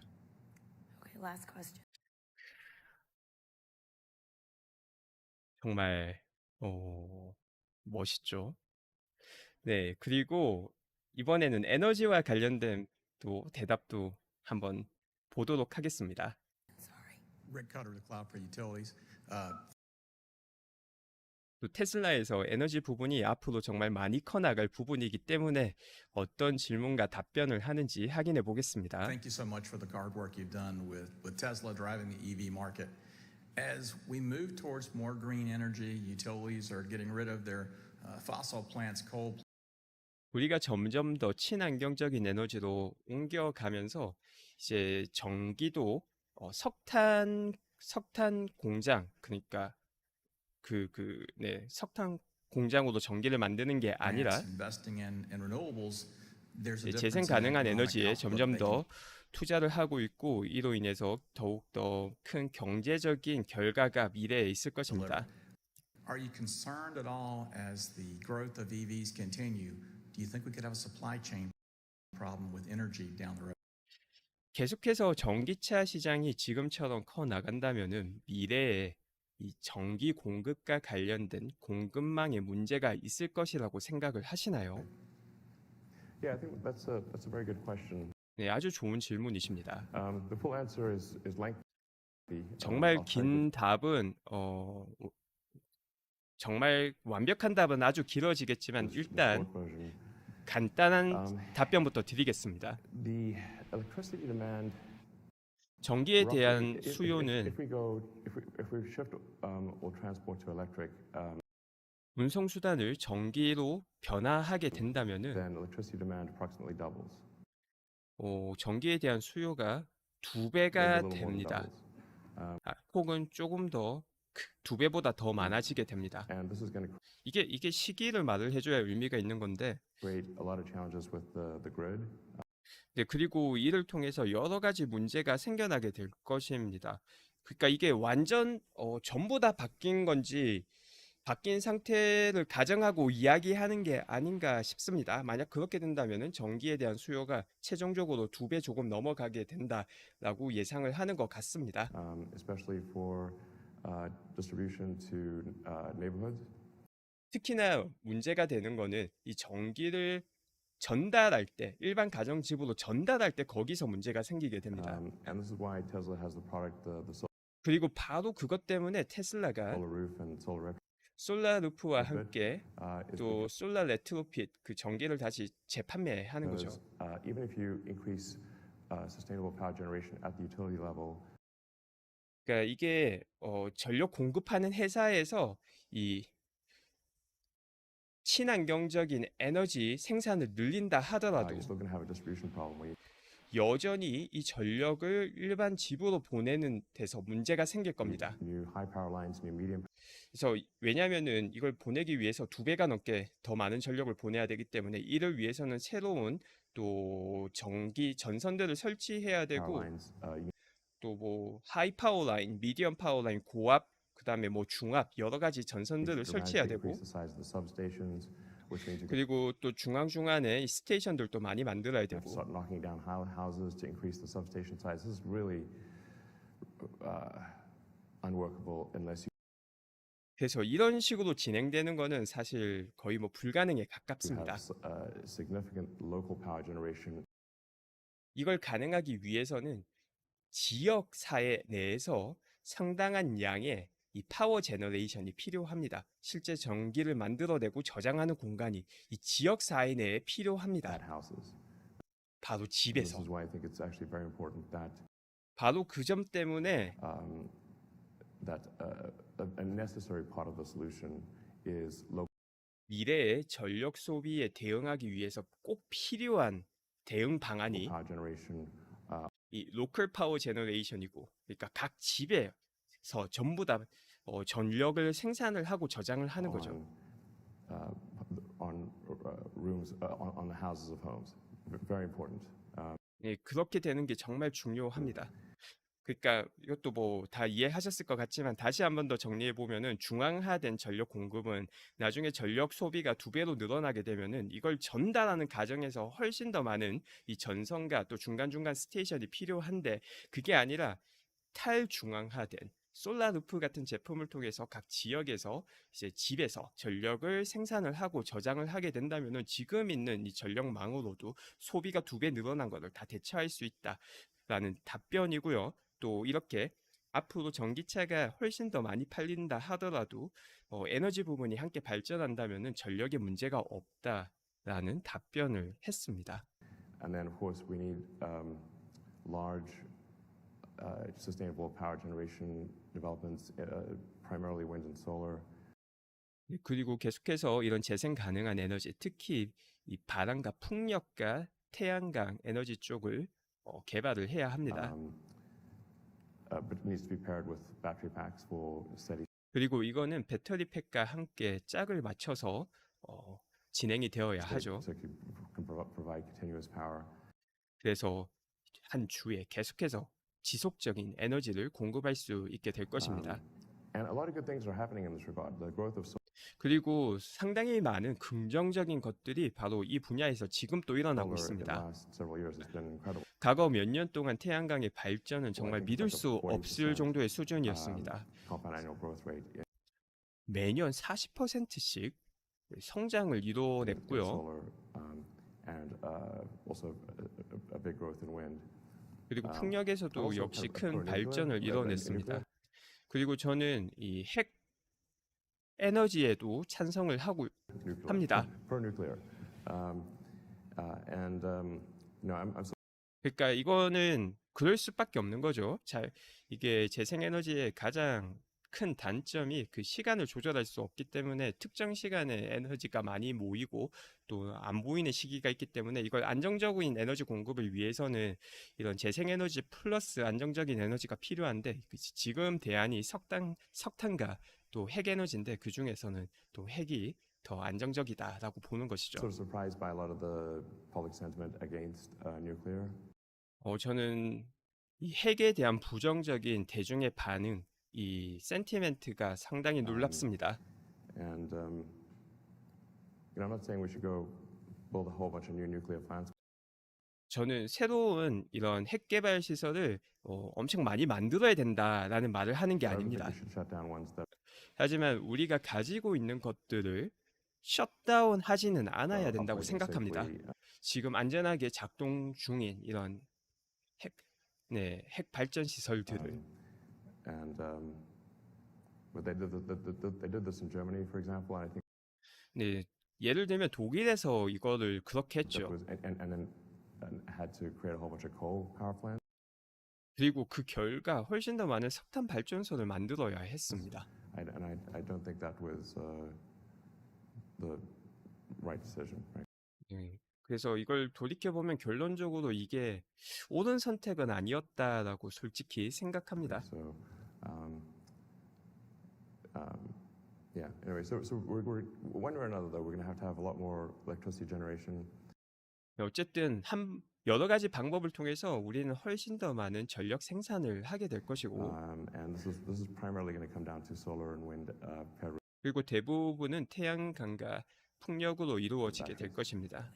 Okay, last question. 정말 멋있죠. 네, 그리고 이번에는 에너지와 관련된 또 대답도 한번 보도록 하겠습니다. Sorry. Rick Cutter, the Cloud for Utilities. 또 테슬라에서 에너지 부분이 앞으로 정말 많이 커나갈 부분이기 때문에 어떤 질문과 답변을 하는지 확인해 보겠습니다. Thank you so much for the hard work you've done with Tesla driving the EV market. As we move towards more green energy, utilities are getting rid of their fossil plants, coal 우리가 점점 더 친환경적인 에너지로 옮겨가면서 이제 전기도 석탄 공장, 그러니까 석탄 공장으로 전기를 만드는 게 아니라 plants, investing in renewables, there's a 재생 difference in 가능한 economic 에너지에 output 점점 they can 더 투자를 하고 있고 이로 인해서 더욱 더 큰 경제적인 결과가 미래에 있을 것입니다. Are you concerned at all as the growth of EVs continue? Do you think we could have a supply chain problem with energy down the road? 계속해서 전기차 시장이 지금처럼 커 나간다면은 미래에 이 전기 공급과 관련된 공급망에 문제가 있을 것이라고 생각을 하시나요? Yeah, I think that's a very good question. 네, 아주 좋은 질문이십니다. The full answer is lengthy. 정말 I'll try to 긴 답은 정말 완벽한 답은 아주 길어지겠지만 give the 일단 short version. 간단한 답변부터 드리겠습니다. The electricity demand 전기에 roughly, 대한 if 수요는 we shift all transport to electric, 운송 수단을 전기로 변화하게 된다면은 then electricity demand approximately doubles. 전기에 대한 수요가 두 Maybe a 배가 little more than 됩니다. doubles. 혹은 조금 더 두 배보다 더 많아지게 됩니다. And this is going to 이게 시기를 말을 해줘야 의미가 있는 건데, create a lot of challenges with the grid. 네, 그리고 이를 통해서 여러 가지 문제가 생겨나게 될 것입니다. 그러니까 이게 완전 전부 다 바뀐 건지 바뀐 상태를 가정하고 이야기하는 게 아닌가 싶습니다. 만약 그렇게 된다면은 전기에 대한 수요가 최종적으로 두 배 조금 넘어가게 된다라고 예상을 하는 것 같습니다. Especially for distribution to neighborhoods. 특히나 문제가 되는 거는 이 전기를 전달할 때, 일반 가정 집으로 전달할 때 거기서 문제가 생기게 됩니다. And this is why Tesla has the product, the 그리고 바로 그것 때문에 테슬라가 solar roof and solar retrofit. 솔라 루프와 Retrofit, 함께 is 또 솔라 레트로핏 그 전기를 다시 재판매하는 거죠. because even if you increase sustainable power generation at the utility level, 그러니까 이게 전력 공급하는 회사에서 이 친환경적인 에너지 생산을 늘린다 하더라도 you're still going to have a distribution problem where 여전히 이 전력을 일반 집으로 보내는 데서 문제가 생길 겁니다. new high power lines, new medium 그래서 왜냐하면은 이걸 보내기 위해서 두 배가 넘게 더 많은 전력을 보내야 되기 때문에 이를 위해서는 새로운 또 전기 전선들을 설치해야 power 되고 lines. You 또 뭐 하이 파워 라인, 미디엄 파워 라인, 고압, 그다음에 뭐 중압 여러 가지 need to 전선들을 설치해야 dramatically 되고 increase the size of the substations, which means you can 그리고 또 중앙중간에 이 스테이션들도 많이 만들어야 have to 되고 start knocking down houses to increase the substation size. This is really unworkable unless 그래서 이런 식으로 진행되는 거는 사실 거의 뭐 불가능에 you 가깝습니다. have significant local power generation. 이걸 가능하기 위해서는 지역 사회 내에서 상당한 양의 이 파워 제너레이션이 필요합니다. 실제 전기를 만들어내고 저장하는 공간이 이 지역 사회 내에 필요합니다. At houses. 바로 And this 집에서. is why I think it's actually very important that 바로 그 점 때문에 a necessary part of the solution is local 미래의 전력 소비에 대응하기 위해서 꼭 필요한 대응 방안이 power generation 이 로컬 파워 제너레이션이고, 그러니까 각 집에서 전부 다 전력을 생산을 하고 저장을 하는 거죠. on rooms on the houses of homes. Very important. 예, 그렇게 되는 게 정말 중요합니다. 그러니까 이것도 뭐 다 이해하셨을 것 같지만 다시 한 번 더 정리해 보면은 중앙화된 전력 공급은 나중에 전력 소비가 2배로 늘어나게 되면은 이걸 전달하는 과정에서 훨씬 더 많은 이 전선과 또 중간중간 스테이션이 필요한데, 그게 아니라 탈중앙화된 솔라루프 같은 제품을 통해서 각 지역에서 이제 집에서 전력을 생산을 하고 저장을 하게 된다면은 지금 있는 이 전력망으로도 소비가 2배 늘어난 것을 다 대처할 수 있다라는 답변이고요. 또 이렇게 앞으로 전기차가 훨씬 더 많이 팔린다 하더라도 에너지 부분이 함께 발전한다면은 전력에 문제가 없다라는 답변을 했습니다. And then, of course, we need large sustainable power generation developments, primarily wind and solar. 그리고 계속해서 이런 재생 가능한 에너지, 특히 이 바람과 풍력과 태양광 에너지 쪽을 개발을 해야 합니다. But it needs to be paired with battery packs for steady. 그리고 이거는 배터리 팩과 함께 짝을 맞춰서 진행이 되어야 하죠. So it can provide continuous power. 그래서 한 주에 계속해서 지속적인 에너지를 공급할 수 있게 될 것입니다. And a lot of good things are happening in this regard. The growth of 그리고 상당히 많은 긍정적인 것들이 바로 이 분야에서 지금 또 일어나고 solar in the 있습니다. last several years has been incredible. 과거 몇 년 동안 태양광의 발전은 정말 think 믿을 it's 수 like a 없을 40% 정도의 수준이었습니다. Compound annual growth rate. 매년 40%씩 성장을 In 이뤄냈고요. solar, and also a big growth in wind. 그리고 풍력에서도 also 역시 per 큰 nuclear, 발전을 per 이뤄냈습니다. nuclear. 그리고 저는 이 핵 에너지에도 찬성을 하고 Nuclear. 합니다. Per nuclear. I'm so 그러니까 이거는 그럴 수밖에 없는 거죠. 이게 재생에너지의 가장 큰 단점이 그 시간을 조절할 수 없기 때문에 특정 시간에 에너지가 많이 모이고 또 안 보이는 시기가 있기 때문에 이걸 안정적인 에너지 공급을 위해서는 이런 재생에너지 플러스 안정적인 에너지가 필요한데, 지금 대안이 석탄과 또 핵에너지인데 그 중에서는 또 핵이 더 안정적이다라고 보는 것이죠. sort of surprised by a lot of the public sentiment against nuclear. 저는 이 핵에 대한 부정적인 대중의 반응, 이 센티멘트가 상당히 놀랍습니다. And I'm not saying we should go build a whole bunch of new nuclear plants. 저는 새로운 이런 핵 개발 시설을 엄청 많이 만들어야 된다라는 말을 하는 게 I don't think 아닙니다. we should shut down ones that 하지만 우리가 가지고 있는 것들을 셧다운 하지는 않아야 are 된다고 operating 생각합니다. safely. 지금 안전하게 작동 중인 이런 핵 발전 시설들을 And but they did this in Germany, for example, and I think 네, 예를 들면 독일에서 이거를 그렇게 that 했죠. was and then had to create a whole bunch of coal power plants. 그리고 그 결과 훨씬 더 많은 석탄 발전소를 만들어야 했습니다. I don't think that was the right decision. Right? 네, 그래서 이걸 돌이켜보면 결론적으로 이게 옳은 선택은 아니었다라고 솔직히 생각합니다. So, yeah. Anyway, so we're one way or another, though, we're going to have a lot more electricity generation. 어쨌든 여러 가지 방법을 통해서 우리는 훨씬 더 많은 전력 생산을 하게 될 것이고, And this is primarily going to come down to solar and wind paired. 그리고 대부분은 태양광과 풍력으로 이루어지게 될 것입니다.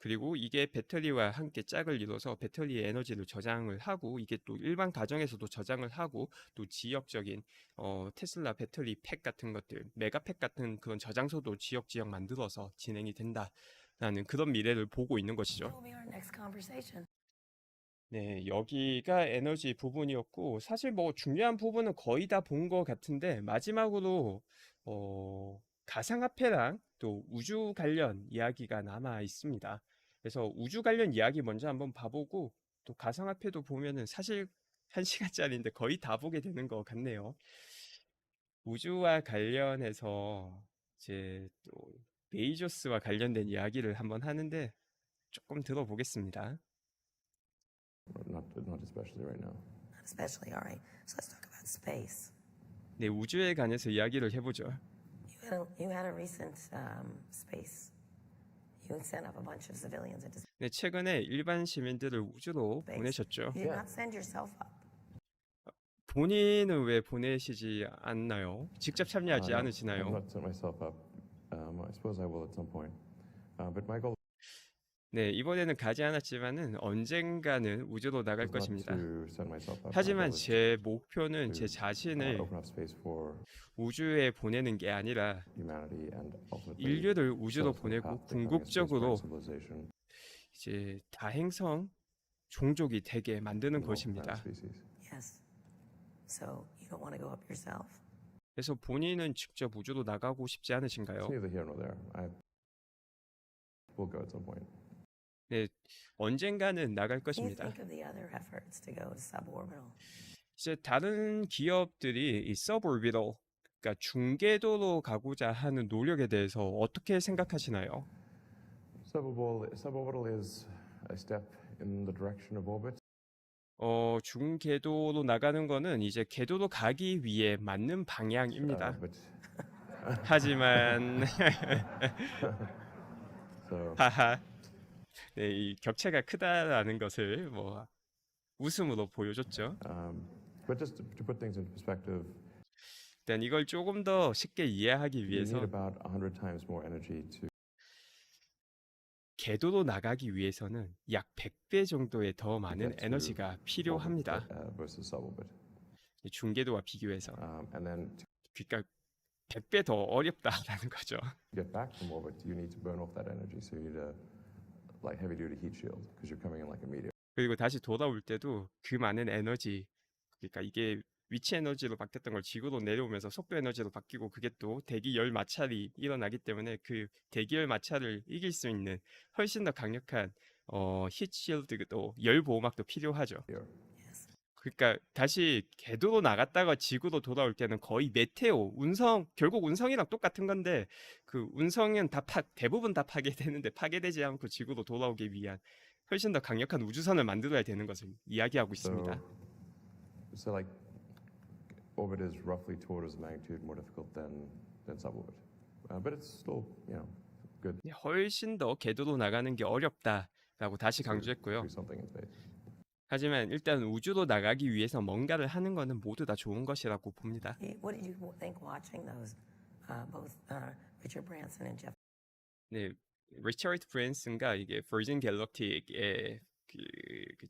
그리고 이게 배터리와 함께 짝을 이뤄서 배터리의 에너지를 저장을 하고 이게 또 일반 가정에서도 저장을 하고 또 지역적인 테슬라 배터리 팩 같은 것들, 메가팩 같은 그런 저장소도 지역 만들어서 진행이 된다라는 그런 미래를 보고 있는 것이죠. That will be our next conversation. 네, 여기가 에너지 부분이었고 사실 뭐 중요한 부분은 거의 다 본 것 같은데 마지막으로 가상화폐랑 또 우주 관련 이야기가 남아 있습니다. 그래서 우주 관련 이야기 먼저 한번 봐보고 또 가상화폐도 보면은 사실 1시간짜리인데 거의 다 보게 되는 것 같네요. 우주와 관련해서 이제 또 베이조스와 관련된 이야기를 한번 하는데 조금 들어보겠습니다. Not especially right now. Not especially, all right. So let's talk about space. 네, 우주에 관해서 이야기를 해보죠. You had a recent space. You sent up a bunch of civilians into 네, 최근에 일반 시민들을 우주로 space. 보내셨죠. You did not send yourself up. 본인은 왜 보내시지 않나요? 직접 참여하지 No, I've 않으시나요? not set myself up. I suppose I will at some point. But my goal 네, 이번에는 가지 않았지만은 언젠가는 우주로 나갈 is not 것입니다. to set myself up. My 하지만 goal is 제 목표는 제 to 자신을 open up space for 우주에 보내는 게 아니라 humanity and ultimately 인류를 우주로 set us on the 보내고 path to becoming a spacefaring 궁극적으로 civilization 이제 다행성 종족이 되게 만드는 and multi-planet 것입니다. species. Yes. So you don't want to go up yourself. 그래서 본인은 직접 우주로 나가고 싶지 않으신가요? It's neither here nor there. I will go at some point. 네, 언젠가는 나갈 What do you 것입니다. think of the other efforts to go to suborbital? 이제 다른 기업들이 이 서브오비tal, 그러니까 중궤도로 가고자 하는 노력에 대해서 어떻게 생각하시나요? Suborbital is a step in the direction of orbit. 중궤도로 나가는 거는 이제 궤도로 가기 위해 맞는 방향입니다. But 하지만 so 하하, 네, 이 격차가 크다라는 것을 뭐 웃음으로 보여줬죠. but just to put things into perspective, 일단 이걸 조금 더 쉽게 이해하기 you need 위해서 about 100 times more energy to 궤도로 나가기 위해서는 약 100배 정도의 더 많은 get to 에너지가 orbit 필요합니다. versus suborbit. 이 중궤도와 비교해서. And then to 그러니까 100배 더 어렵다라는 거죠. get back from orbit, you need to burn off that energy. So you need a like heavy-duty heat shield because you're coming in like a meteor. 그리고 다시 돌아올 때도 그 많은 에너지, 그러니까 이게 위치 에너지로 바뀌었던 걸 지구로 내려오면서 속도 에너지로 바뀌고 그게 또 대기열 마찰이 일어나기 때문에 그 대기열 마찰을 이길 수 있는 훨씬 더 강력한 히트실드도 열 보호막도 필요하죠. Yes. 그러니까 다시 궤도로 나갔다가 지구로 돌아올 때는 거의 메테오, 운성, 결국 운성이랑 똑같은 건데 그 운성은 대부분 다 파괴되는데 파괴되지 않고 지구로 돌아오기 위한 훨씬 더 강력한 우주선을 만들어야 되는 것을 이야기하고 있습니다. So like orbit is roughly two orders of magnitude more difficult than suborbit, but it's still good 네, 훨씬 더 궤도로 나가는 게 어렵다라고 다시 to 강조했고요. do something in space. 하지만 일단 우주로 나가기 위해서 뭔가를 하는 거는 모두 다 좋은 것이라고 봅니다. What did you think watching those? Both Richard Branson and Jeff 네, 리처드 브랜슨가 이게 버진 갤럭틱의 그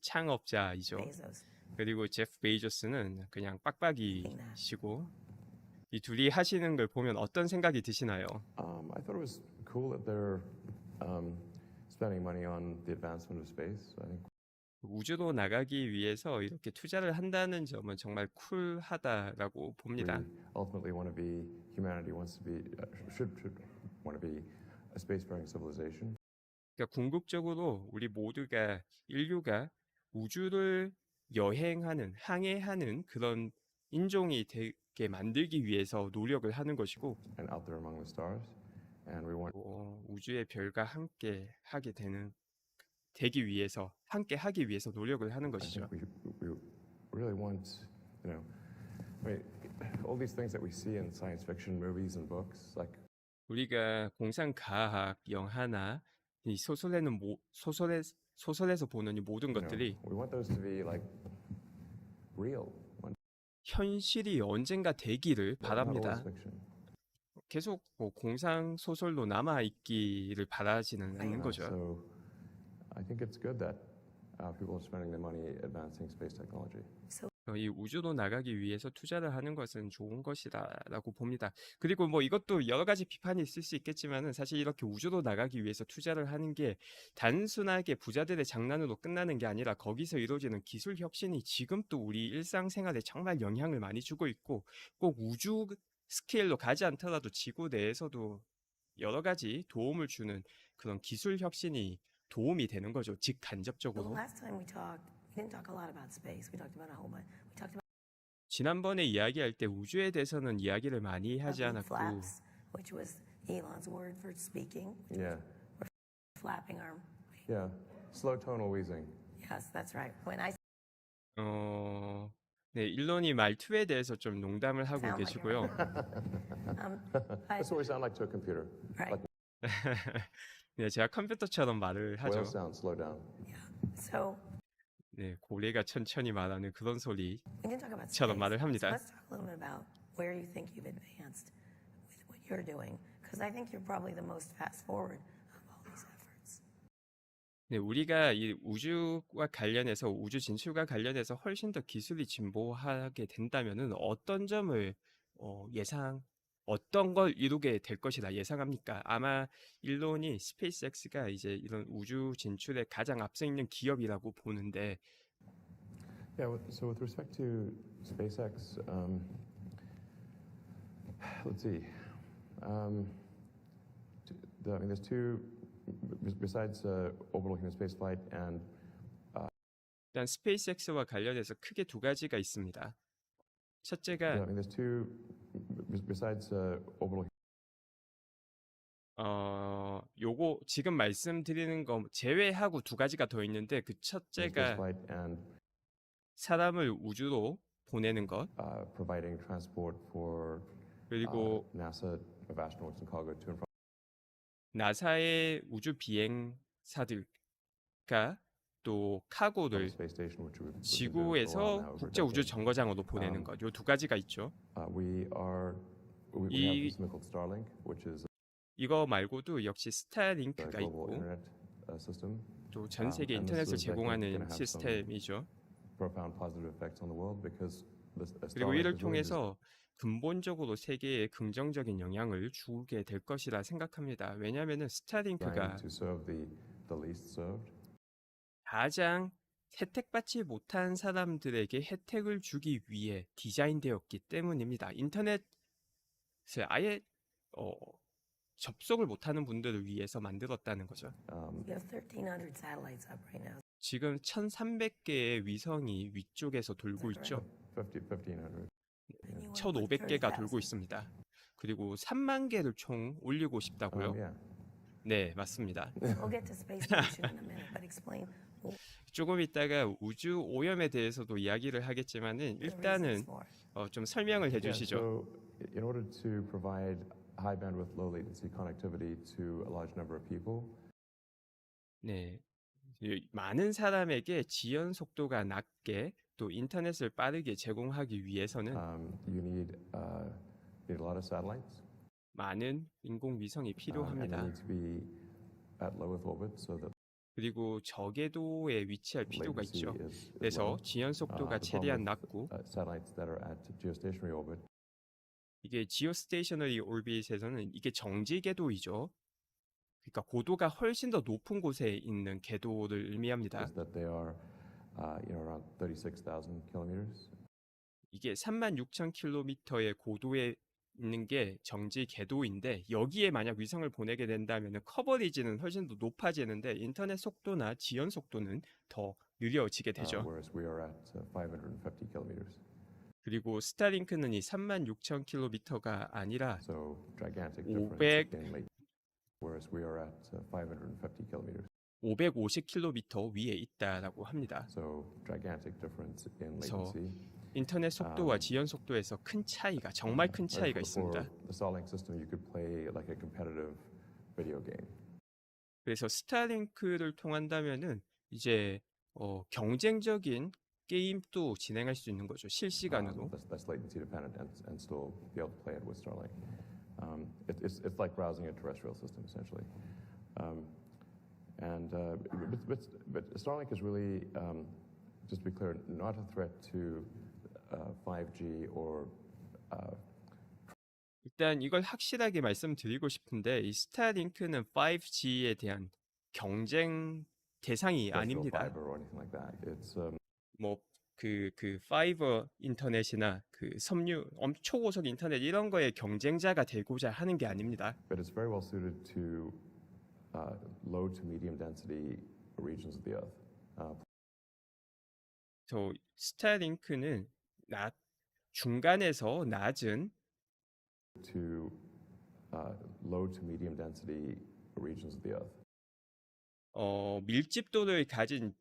창업자이죠. Bezos. 그리고 제프 베이조스는 그냥 빡빡이시고 이 둘이 하시는 걸 보면 어떤 생각이 드시나요? I thought it was cool that they're spending money on the advancement of space. I think 우주로 나가기 위해서 이렇게 투자를 한다는 점은 정말 쿨하다라고 봅니다. we ultimately want to be humanity wants to be should want to be a spacefaring civilization. 그러니까 궁극적으로 우리 모두가 인류가 우주를 여행하는, 항해하는 그런 인종이 되게 만들기 위해서 노력을 하는 것이고 And out there among the stars, and we want 우주의 별과 함께 하게 되기 위해서 함께 하기 위해서 노력을 하는 I 것이죠. think we really want, I mean, all these things that we see in science fiction movies and books, like 우리가 공상 과학 영화나 이 소설에서 보는 이 모든 것들이 we want those to be like real. 현실이 언젠가 되기를 Not always 바랍니다. fiction. 계속 뭐 공상 소설로 남아 있기를 바라지는 않는 거죠. So I think it's good that people are spending their money advancing space technology. 이 우주로 나가기 위해서 투자를 하는 것은 좋은 것이다라고 봅니다. 그리고 뭐 이것도 여러 가지 비판이 있을 수 있겠지만은 사실 이렇게 우주로 나가기 위해서 투자를 하는 게 단순하게 부자들의 장난으로 끝나는 게 아니라 거기서 이루어지는 기술 혁신이 지금 또 우리 일상생활에 정말 영향을 많이 주고 있고 꼭 우주 스케일로 가지 않더라도 지구 내에서도 여러 가지 도움을 주는 그런 기술 혁신이 도움이 되는 거죠. The last 직간접적으로. time we talked, we didn't talk a lot about space. We talked about a whole bunch. We talked about 지난번에 이야기할 때 우주에 대해서는 이야기를 많이 하지 big 않았고 flaps, which was Elon's word for speaking. Yeah, Flapping our. yeah. Slow tonal wheezing. Yes, that's right. When I 네, 일론이 말투에 대해서 좀 농담을 하고 sound like 계시고요. That's what we sound like to a computer. right. 네, 제가 컴퓨터처럼 말을 하죠. Whale sound, slow down. So 네, 고래가 천천히 말하는 그런 소리. we didn't talk about 처럼 space. 말을 So 합니다. let's talk a little bit about where you think you've advanced with what you're doing, because I think you're probably the most fast forward of all these efforts. 네, 우리가 이 우주와 관련해서 우주 진출과 관련해서 훨씬 더 기술이 진보하게 된다면은 어떤 점을 어떤 걸 이루게 될 것이다 예상합니까? 아마 일론이 스페이스X가 이제 이런 우주 진출에 가장 앞서 있는 기업이라고 보는데 Yeah, so with respect to SpaceX, let's see. I mean, there's two, besides orbital human spaceflight and 일단 스페이스X와 관련해서 크게 두 가지가 있습니다. I 첫째가 mean, there's two, besides orbital 요거 지금 말씀드리는 거 제외하고 두 가지가 더 있는데 그 human 첫째가 spaceflight and 사람을 우주로 보내는 것 providing transport for 그리고 NASA of astronauts and cargo to and from. 나사의 우주 비행사들과 또 카고를 Space Station, which we've been doing for a while 지구에서 now, over a 국제 우주 decade. 정거장으로 보내는 것. 요 두 가지가 있죠. We have something called Starlink, which is 이거 말고도 역시 a 스타링크가 global 있고 internet system. 또 전 세계 and this 인터넷을 is, I think, gonna 제공하는 have some 시스템이죠. profound positive effects on the world because 그리고 이를 Starlink is really 통해서 근본적으로 세계에 긍정적인 영향을 주게 될 것이라 생각합니다. 왜냐하면 스타링크가 designed to serve the least served. 가장 혜택받지 못한 사람들에게 혜택을 주기 위해 디자인되었기 때문입니다. 인터넷을 아예 접속을 못하는 분들을 위해서 만들었다는 거죠. You have 1,300 satellites up right now. 지금 1,300개의 위성이 위쪽에서 돌고 있죠. 1,500. And you want 1,500개가 1,000. 돌고 있습니다. 그리고 3만 개를 총 올리고 싶다고요? Yeah. 네, 맞습니다. We'll get to space station in a minute, but explain 조금 있다가 우주 오염에 대해서도 이야기를 하겠지만은 the 일단은 reasons for. 좀 설명을 Yeah, 해주시죠. so in order to provide high bandwidth, low latency connectivity to a large number of people, 네, 많은 사람에게 지연 속도가 낮게 또 인터넷을 빠르게 제공하기 위해서는 you need a lot of satellites. 많은 인공위성이 And they 필요합니다. need to be at low Earth orbit so that 그리고 저궤도에 위치할 필요가 latency 있죠. is 그래서 low. 지연 속도가 The 최대한 problem with, 낮고 satellites that are at geostationary orbit 이게 지오스테이셔너리 오비트에서는 이게 정지 궤도이죠. 그러니까 고도가 훨씬 더 높은 곳에 있는 궤도를 의미합니다. is that they are, around 36,000 kilometers. 이게 36,000km의 고도에 있는 게 정지 궤도인데 여기에 만약 위성을 보내게 된다면 커버리지는 훨씬 더 높아지는데 인터넷 속도나 지연 속도는 더 느려지게 되죠. Whereas we are at 550 kilometers. 그리고 스타링크는 이 36,000km가 아니라 So gigantic 500 difference in latency. Whereas we are at 550 kilometers. 550km 위에 있다라고 합니다. So gigantic difference in 그래서 latency. 인터넷 속도와 지연 속도에서 큰 차이가 정말 큰 차이가 For 있습니다. the Starlink system, you could play like a competitive video game. 그래서 스타링크를 통한다면은 이제 경쟁적인 게임도 진행할 수 있는 거죠. 실시간으로. That's latency dependent and still be able to play it with Starlink. It's like browsing a terrestrial system essentially. But Starlink is really, just to be clear, not a threat to 5G or 일단 이걸 확실하게 말씀드리고 싶은데 이 스타링크는 5G에 대한 경쟁 대상이 terrestrial 아닙니다. fiber or anything like that. It's 뭐 그 파이버 인터넷이나 그 초고속 인터넷 이런 거에 경쟁자가 되고자 하는 게 아닙니다. but it's very well suited to low to medium density regions of the Earth. 저 스타링크는 중간에서 낮은 To low to medium density regions of the Earth. 밀집도를 가진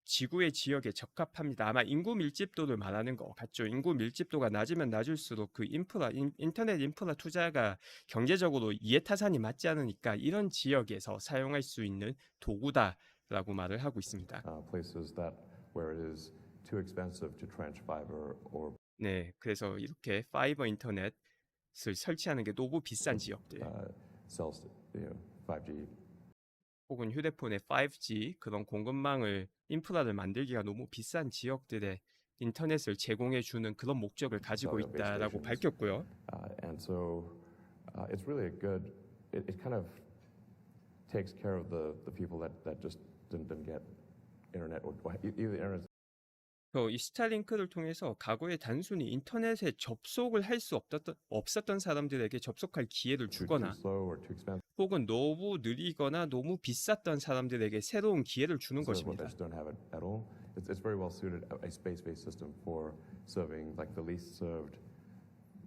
지구의 지역에 적합합니다. 아마 인구 밀집도를 말하는 것 같죠. 인구 밀집도가 낮으면 낮을수록 그 인터넷 인프라 투자가 경제적으로 이해타산이 맞지 않으니까 이런 지역에서 사용할 수 있는 도구다라고 말을 하고 있습니다. Places that where it is too expensive to trench fiber or 네, 그래서 이렇게 파이버 인터넷을 설치하는 게 너무 비싼 지역들, sells, 5G. 혹은 휴대폰의 5G 그런 공급망을 인프라를 만들기가 너무 비싼 지역들에 인터넷을 제공해 주는 그런 목적을 가지고 있다라고 밝혔고요. And so it's really a good. It kind of takes care of the people that just didn't get internet or either internet. 이 스타링크를 통해서 과거에 단순히 인터넷에 접속을 할 수 없었던 사람들에게 접속할 기회를 주거나 slow or too expensive. 혹은 너무 느리거나 너무 비쌌던 사람들에게 새로운 기회를 주는 They 것입니다. just don't have it at all. It's very well suited a space-based system for serving like the least served,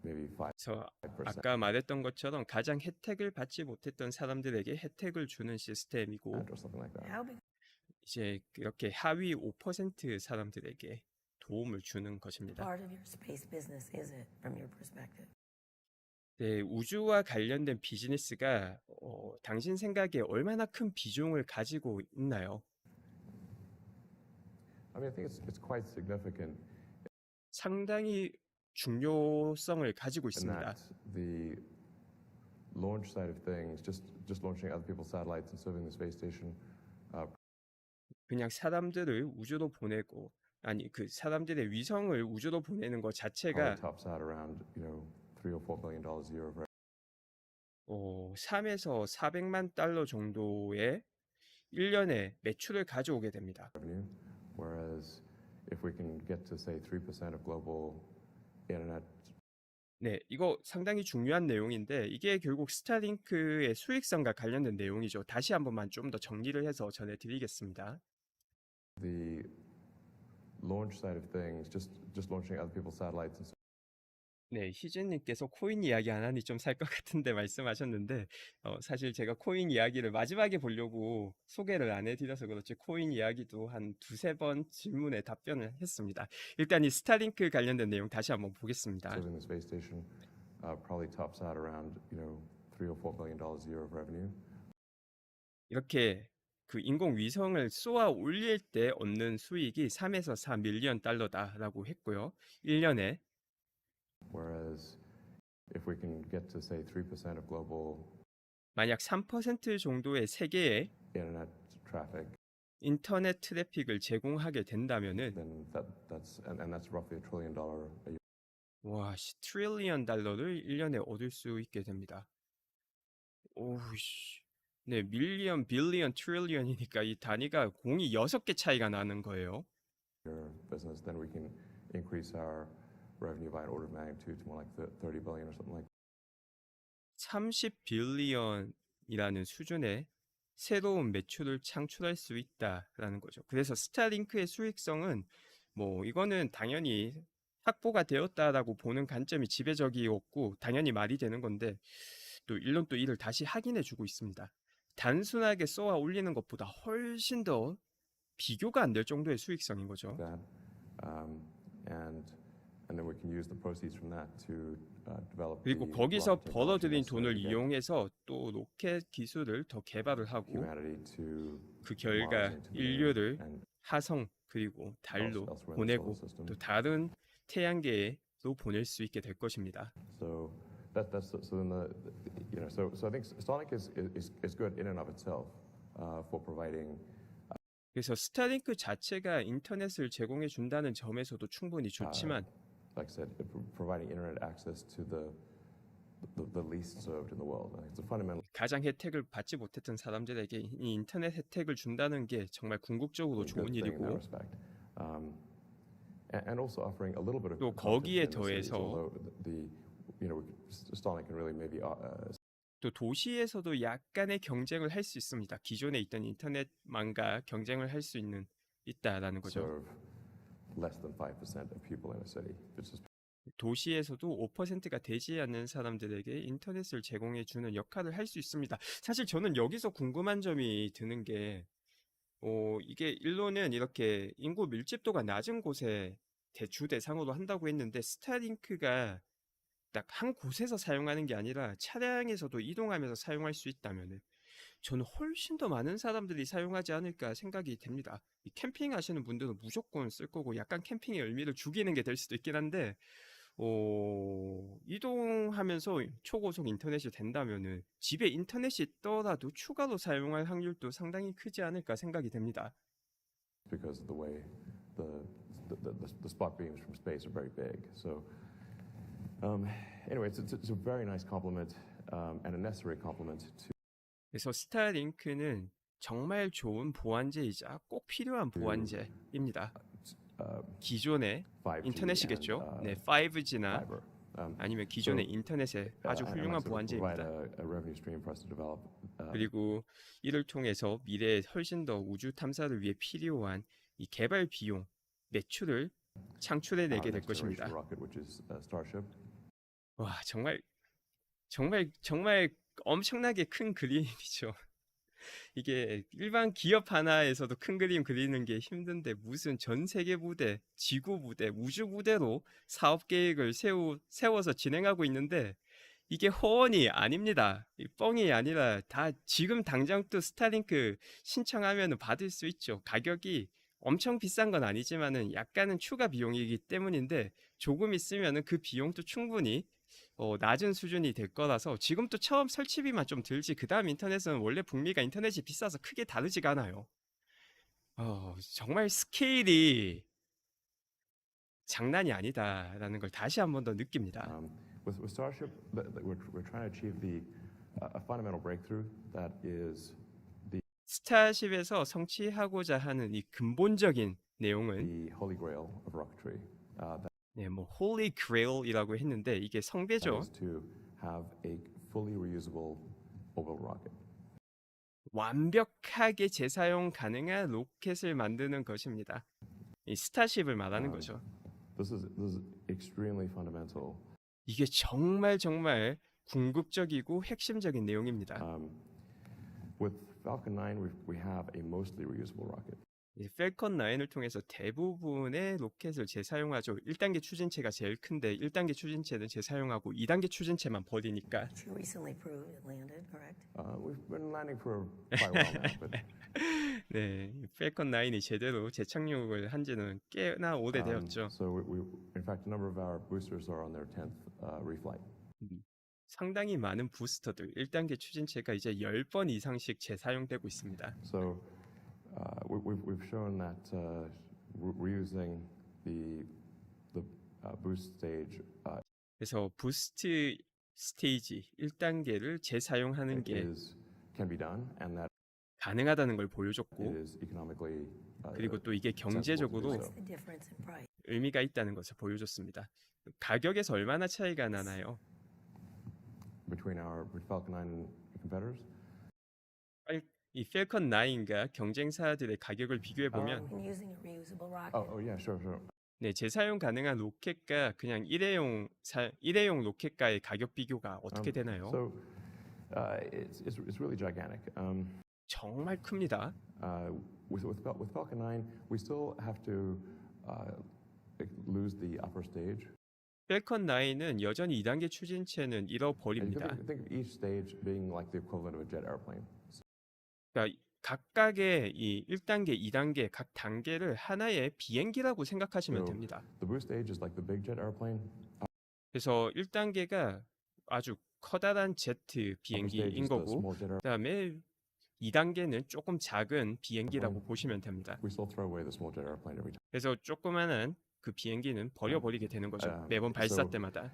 maybe 5%. 그래서 아까 말했던 것처럼 가장 혜택을 받지 못했던 사람들에게 혜택을 주는 시스템이고 Or something like that. How big 이제 이렇게 하위 5% 사람들에게 도움을 주는 것입니다. part of your space business is it from your perspective? 네, 우주와 관련된 비즈니스가 당신 생각에 얼마나 큰 비중을 가지고 있나요? I mean, I think it's quite significant 상당히 중요성을 가지고 in 있습니다. that the launch side of things, just launching other people's satellites and serving the space station. 그냥 사람들을 우주로 보내고 그 사람들의 위성을 우주로 보내는 것 자체가 Probably tops out around, $3 or $4 billion a year of 3에서 400만 달러 정도의 1년에 매출을 가져오게 됩니다. revenue. Whereas if we can get to say 3% of global internet. 네, 이거 상당히 중요한 내용인데 이게 결국 스타링크의 수익성과 관련된 내용이죠. 다시 한 번만 좀 더 정리를 해서 전해드리겠습니다. The launch side of things, just launching other people's satellites and 네, 희진님께서 코인 이야기 안 하니 좀 살 것 같은데 말씀하셨는데 사실 제가 코인 이야기를 마지막에 보려고 소개를 안 해드려서 그렇지 코인 이야기도 한 두세 번 질문에 답변을 했습니다. 일단 이 스타링크 관련된 내용 다시 한번 보겠습니다. serving the space station probably tops out around, $3 or $4 billion a year of revenue. 이렇게 그 인공위성을 쏘아 올릴 때 얻는 수익이 3에서 4 밀리언 달러다라고 했고요. 1년에 Whereas if we can get to say 3% of global 만약 3% 정도의 세계의 internet traffic, 인터넷 트래픽을 제공하게 된다면은 then that's roughly $1 trillion a year. 와, 트릴리언 달러를 1년에 얻을 수 있게 됩니다. 오우씨. 네, 밀리언, 빌리언, 트릴리언이니까 이 단위가 공이 6개 차이가 나는 거예요. Business, then we can increase our revenue by an order of magnitude to more like 30 billion or something like. 30 빌리언이라는 수준의 새로운 매출을 창출할 수 있다라는 거죠. 그래서 스타링크의 수익성은 이거는 당연히 확보가 되었다라고 보는 관점이 지배적이었고 당연히 말이 되는 건데 또 일론 또 이를 다시 확인해 주고 있습니다. 단순하게 쏘아 올리는 것보다 훨씬 더 비교가 안 될 정도의 수익성인 거죠. That, and then we can use the proceeds from that to develop. 그리고 the 거기서 rocket technology 벌어들인 necessary 돈을 to get 이용해서 또 로켓 기술을 더 개발을 하고 humanity to 그 결과 Mars and to the 인류를 moon and 화성 그리고 달로 elsewhere in the 보내고 solar system. 또 다른 태양계로 보낼 수 있게 될 것입니다. So So then so I think Starlink is good in and of itself for providing 그래서 스타링크 자체가 인터넷을 제공해 준다는 점에서도 충분히 좋지만 like I said, providing internet access to the least served in the world. I think it's a fundamental 가장 혜택을 받지 못했던 사람들에게 이 인터넷 혜택을 준다는 게 정말 궁극적으로 좋은 good thing in that 일이고 respect. And also offering a little bit of 또 거기에 competition in the cities, 더해서 although Starlink can really maybe 또 도시에서도 약간의 경쟁을 할 수 있습니다. 기존에 있던 인터넷망과 경쟁을 할 수 있다라는 거죠. serve less than 5% of people in a city. 도시에서도 5%가 되지 않는 사람들에게 인터넷을 제공해 주는 역할을 할 수 있습니다. 사실 저는 여기서 궁금한 점이 드는 게 이게 일론은 이렇게 인구 밀집도가 낮은 곳에 주 대상으로 한다고 했는데 스타링크가 딱 한 곳에서 사용하는 게 아니라 차량에서도 이동하면서 사용할 수 있다면 저는 훨씬 더 많은 사람들이 사용하지 않을까 생각이 됩니다. 이 캠핑 하시는 분들은 무조건 쓸 거고 약간 캠핑의 의미를 죽이는 게 될 수도 있긴 한데 이동하면서 초고속 인터넷이 된다면은 집에 인터넷이 있더라도 추가로 사용할 확률도 상당히 크지 않을까 생각이 됩니다. Because of the way the spot beams from space are very big. So anyway, it's a very nice compliment and a necessary compliment to 그래서 스타링크는 정말 좋은 보안제이자 꼭 필요한 보안제입니다. 기존의 5G 인터넷이겠죠. and, 네, 5G나 fiber. 아니면 기존의 인터넷의 아주 And 훌륭한 also provide 보안제입니다. a revenue stream for us to develop. 그리고 이를 통해서 미래에 훨씬 더 우주 탐사를 위해 필요한 이 개발 비용, 매출을 창출해내게 될 next 것입니다. generation rocket, which is Starship. 와, 정말 엄청나게 큰 그림이죠. 이게 일반 기업 하나에서도 큰 그림 그리는 게 힘든데 무슨 전 세계 부대, 지구 부대, 우주 부대로 사업 계획을 세워서 진행하고 있는데 이게 허언이 아닙니다. 뻥이 아니라 다 지금 당장 또 스타링크 신청하면 받을 수 있죠. 가격이 엄청 비싼 건 아니지만은 약간은 추가 비용이기 때문인데 조금 있으면은 그 비용도 충분히 낮은 수준이 될 거라서 지금도 처음 설치비만 좀 들지 그 다음 인터넷은 원래 북미가 인터넷이 비싸서 크게 다르지가 않아요. 정말 스케일이 장난이 아니다라는 걸 다시 한 번 더 느낍니다. With Starship, we're trying to achieve a fundamental breakthrough that is 스타쉽에서 성취하고자 하는 이 근본적인 내용은 the holy grail of rocketry. 네, 뭐 Holy Grail이라고 했는데 이게 That 성배죠. is to have a fully reusable orbital rocket. 완벽하게 재사용 가능한 로켓을 만드는 것입니다. 이 스타쉽을 말하는 거죠. This is extremely fundamental. 이게 정말 궁극적이고 핵심적인 내용입니다. With Falcon 9, we have a mostly reusable rocket. 이 펠컨 9을 통해서 대부분의 로켓을 재사용하죠. 1단계 추진체가 제일 큰데 1단계 추진체는 재사용하고 2단계 추진체만 버리니까 Which you recently proved it landed, correct? We've been landing for quite well now, but 네, 펠컨 9이 제대로 재착륙을 한 지는 꽤나 오래되었죠. so in fact, a number of our boosters are on their 10th reflight. 상당히 많은 부스터들 1단계 추진체가 이제 10번 이상씩 재사용되고 있습니다. So we've shown that reusing the boost stage 그래서 부스트 스테이지 1단계를 재사용하는 게 can be done, and that 가능하다는 걸 it 보여줬고 is economically 그리고 또 이게 경제적으로 What's the difference in price? 의미가 있다는 것을 보여줬습니다. 가격에서 얼마나 차이가 나나요? between our Falcon 9 competitors. 이 펠컨 9과 경쟁사들의 가격을 비교해 보면 When using a reusable rocket, Oh yeah, sure. 네, 재사용 가능한 로켓과 그냥 일회용 로켓과의 가격 비교가 어떻게 되나요? So it's really gigantic. 정말 큽니다. With Falcon 9, we still have to lose the upper stage. 펠컨 9은 여전히 2단계 추진체는 And you 잃어버립니다. can think of each stage being like the equivalent of a jet airplane. 그러니까 각각의 이 1단계, 2단계 각 단계를 하나의 비행기라고 생각하시면 So 됩니다. the boost stage is like the big jet airplane. 그래서 1단계가 아주 커다란 제트 Upper stage 비행기인 is the 거고, small jet airplane. 그다음에 2단계는 조금 작은 비행기라고 보시면 됩니다. We still throw away the small jet airplane every time. 그래서 조그만한 그 비행기는 버려버리게 되는 거죠. 매번 발사 So 때마다.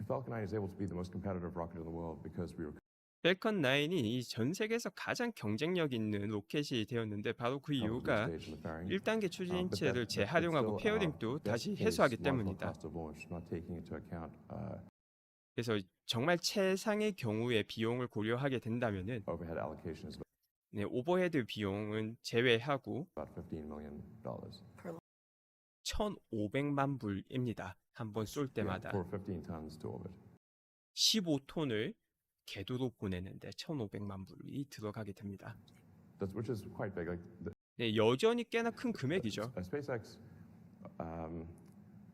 Falcon 9 is able to be the most competitive rocket in the world because we were 펠컨 9이 전 세계에서 가장 경쟁력 있는 로켓이 되었는데 바로 그 covered 이유가 the stage and the fairing. 1단계 But 추진체를 that's 재활용하고 still 페어링도 best 다시 case 해소하기 marginal 때문이다. cost of launch, not taking into account 그래서 정말 최상의 경우의 비용을 고려하게 된다면은 overhead allocation is 네, 오버헤드 비용은 제외하고 about $15 million. 1,500만 불입니다. 한 번 쏠 때마다. For 15 tons to orbit. 15톤을 궤도로 보내는데 1,500만 불이 들어가게 됩니다. Which is quite big. Like 네, 여전히 꽤나 큰 금액이죠. SpaceX,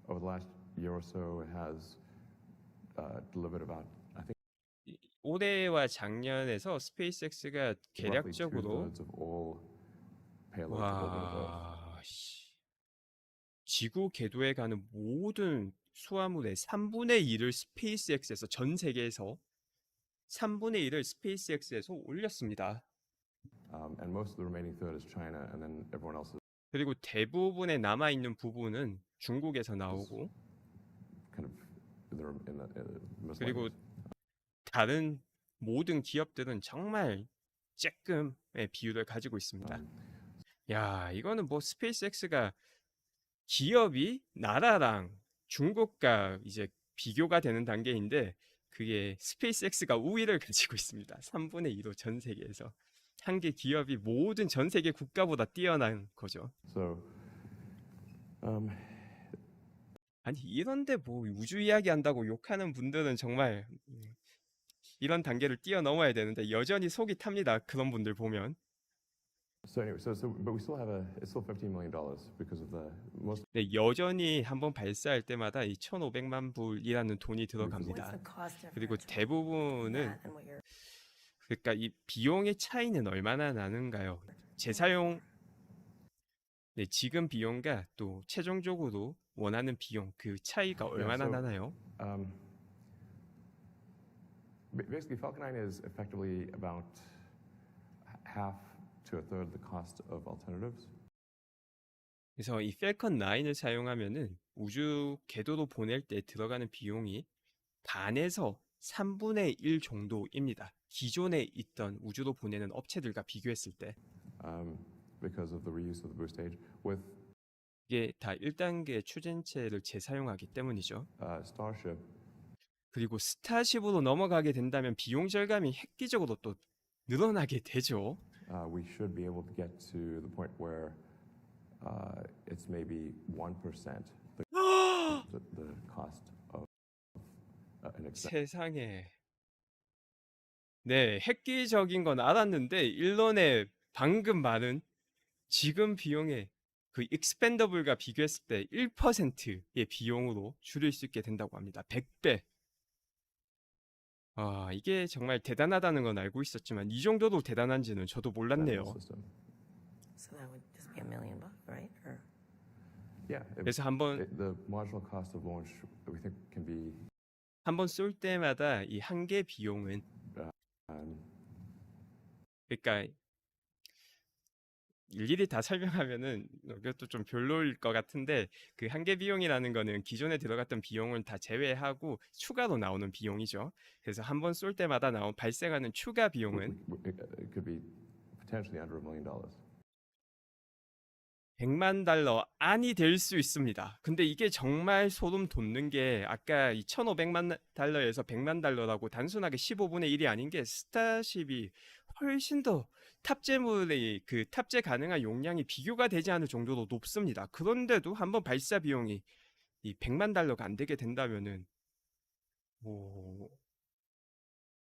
over the last year or so, has delivered about, I think, 올해와 작년에서 스페이스X가 roughly 계략적으로 2/3 of all payloads to orbit of Earth. 와, 씨. 지구 궤도에 가는 모든 수화물의 3분의 1을 스페이스X에서 전 세계에서 3분의 1을 스페이스X에서 올렸습니다. And most of the remaining third is China, and then everyone else is 그리고 대부분의 남아 있는 부분은 중국에서 나오고 kind of most 그리고 likely. 다른 모든 기업들은 정말 쬐끔의 비율을 가지고 있습니다. 야, 이거는 뭐 스페이스X가 기업이 나라랑 중국과 이제 비교가 되는 단계인데 그게 스페이스X가 우위를 가지고 있습니다. 3분의 2로 전 세계에서. 한 개 기업이 모든 전 세계 국가보다 뛰어난 거죠. So, 아니 이런데 뭐 우주 이야기 한다고 욕하는 분들은 정말 이런 단계를 뛰어넘어야 되는데 여전히 속이 탑니다. 그런 분들 보면. anyway, but we still have it's still $15 million because of the most. 네, 여전히 한번 발사할 때마다 이 1,500만 불이라는 돈이 What's 들어갑니다. the cost 그리고 difference between 대부분은 that and what you're 그러니까 이 비용의 차이는 얼마나 나는가요? 재사용 네, 지금 비용과 또 최종적으로 원하는 비용 그 차이가 얼마나 so- 나나요? Basically, Falcon 9 is effectively about half to a third the cost of alternatives. 그래서 이 펠컨 9을 사용하면은 우주 궤도로 보낼 때 들어가는 비용이 반에서 3분의 1 정도입니다. 기존에 있던 우주로 보내는 업체들과 비교했을 때 Because of the reuse of the boost stage. With 이게 다 1단계 추진체를 재사용하기 때문이죠. Starship, 그리고 스타쉽으로 넘어가게 된다면 비용 절감이 획기적으로 또 늘어나게 되죠. we should be able to get to the point where it's maybe 1% the cost of an extended. 세상에. 네, 획기적인 건 알았는데 일론의 방금 말은 지금 비용의 그 익스펜더블과 비교했을 때 1%의 비용으로 줄일 수 있게 된다고 합니다. 100배. 아, 이게 정말 대단하다는 건 알고 있었지만 이 정도로 대단한지는 저도 몰랐네요. System. so that would just be $1 million, right? Or Yeah. 그래서 한번 The marginal cost of launch we think can be 쏠 때마다 이 한 개 비용은 um, 그러니까 일일이 다 설명하면은 이것도 좀 별로일 것 같은데 그 한 개 비용이라는 거는 기존에 들어갔던 비용을 다 제외하고 추가로 나오는 비용이죠. 그래서 한 번 쏠 때마다 발생하는 추가 비용은 it could be potentially under $1 million. 100만 달러 안이 될 수 있습니다. 근데 이게 정말 소름 돋는 게 아까 이 1,500만 달러에서 100만 달러라고 단순하게 15분의 1이 아닌 게 스타쉽이 훨씬 더 탑재물의 그 탑재 가능한 용량이 비교가 되지 않을 정도로 높습니다. 그런데도 한번 발사 비용이 이 100만 달러가 안 되게 된다면은 뭐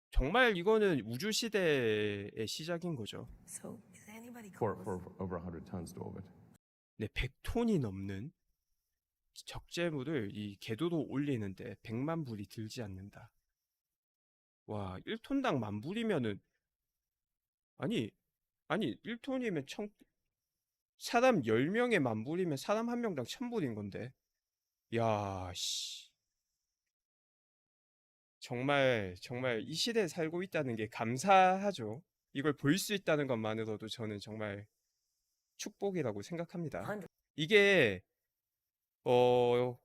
정말 이거는 우주 시대의 시작인 거죠. so is anybody For close? over 100 tons to orbit. 네, 100톤이 넘는 적재물을 이 궤도로 올리는데 100만 불이 들지 않는다. 와, 1톤당 10,000불이면은 아니 1톤이면 사람 10명에 10,000불이면 사람 한 명당 1,000불인 건데. 야, 씨. 정말 정말 이 시대에 살고 있다는 게 감사하죠. 이걸 볼 수 있다는 것만으로도 저는 정말 축복이라고 생각합니다. 100 이게 어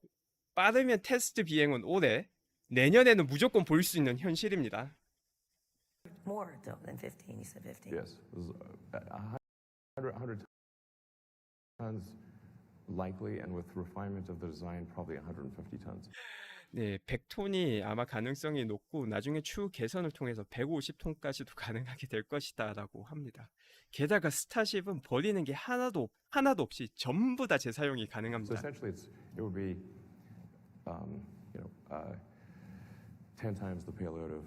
빠르면 테스트 비행은 올해, 내년에는 무조건 볼 수 있는 현실입니다. more than 15. You said 15. Yes, this is 100 tons likely, and with refinement of the design, probably 150 tons. 네, 100톤이 아마 가능성이 높고 나중에 추후 개선을 통해서 150톤까지도 가능하게 될 것이다라고 합니다. 게다가 스타쉽은 버리는 게 하나도 없이 전부 다 재사용이 So 가능합니다. essentially, it would be, you know, 10 times the payload of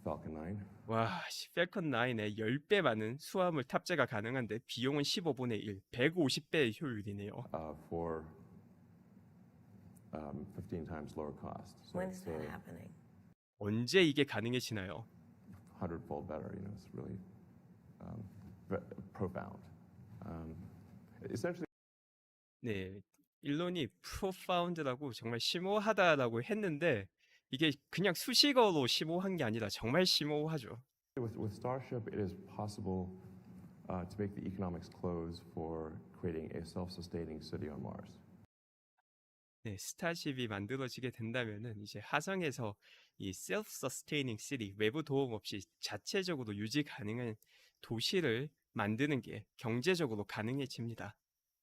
Falcon 9. 와, 펠컨 9에 10배 많은 수화물 탑재가 가능한데 비용은 15분의 1, 150배의 효율이네요. For 15 times lower cost. So When it's is that happening? 언제 이게 가능해지나요? 100-fold better. You know, it's really profound. Essentially, 네, 일론이 profound라고 정말 심오하다라고 했는데 이게 그냥 수식어로 심오한 게 아니라 정말 심오하죠. with Starship, it is possible to make the economics close for creating a self-sustaining city on Mars. 네, 스타쉽이 만들어지게 된다면은 이제 화성에서 이 self-sustaining city, 외부 도움 없이 자체적으로 유지 가능한 도시를 만드는 게 경제적으로 가능해집니다.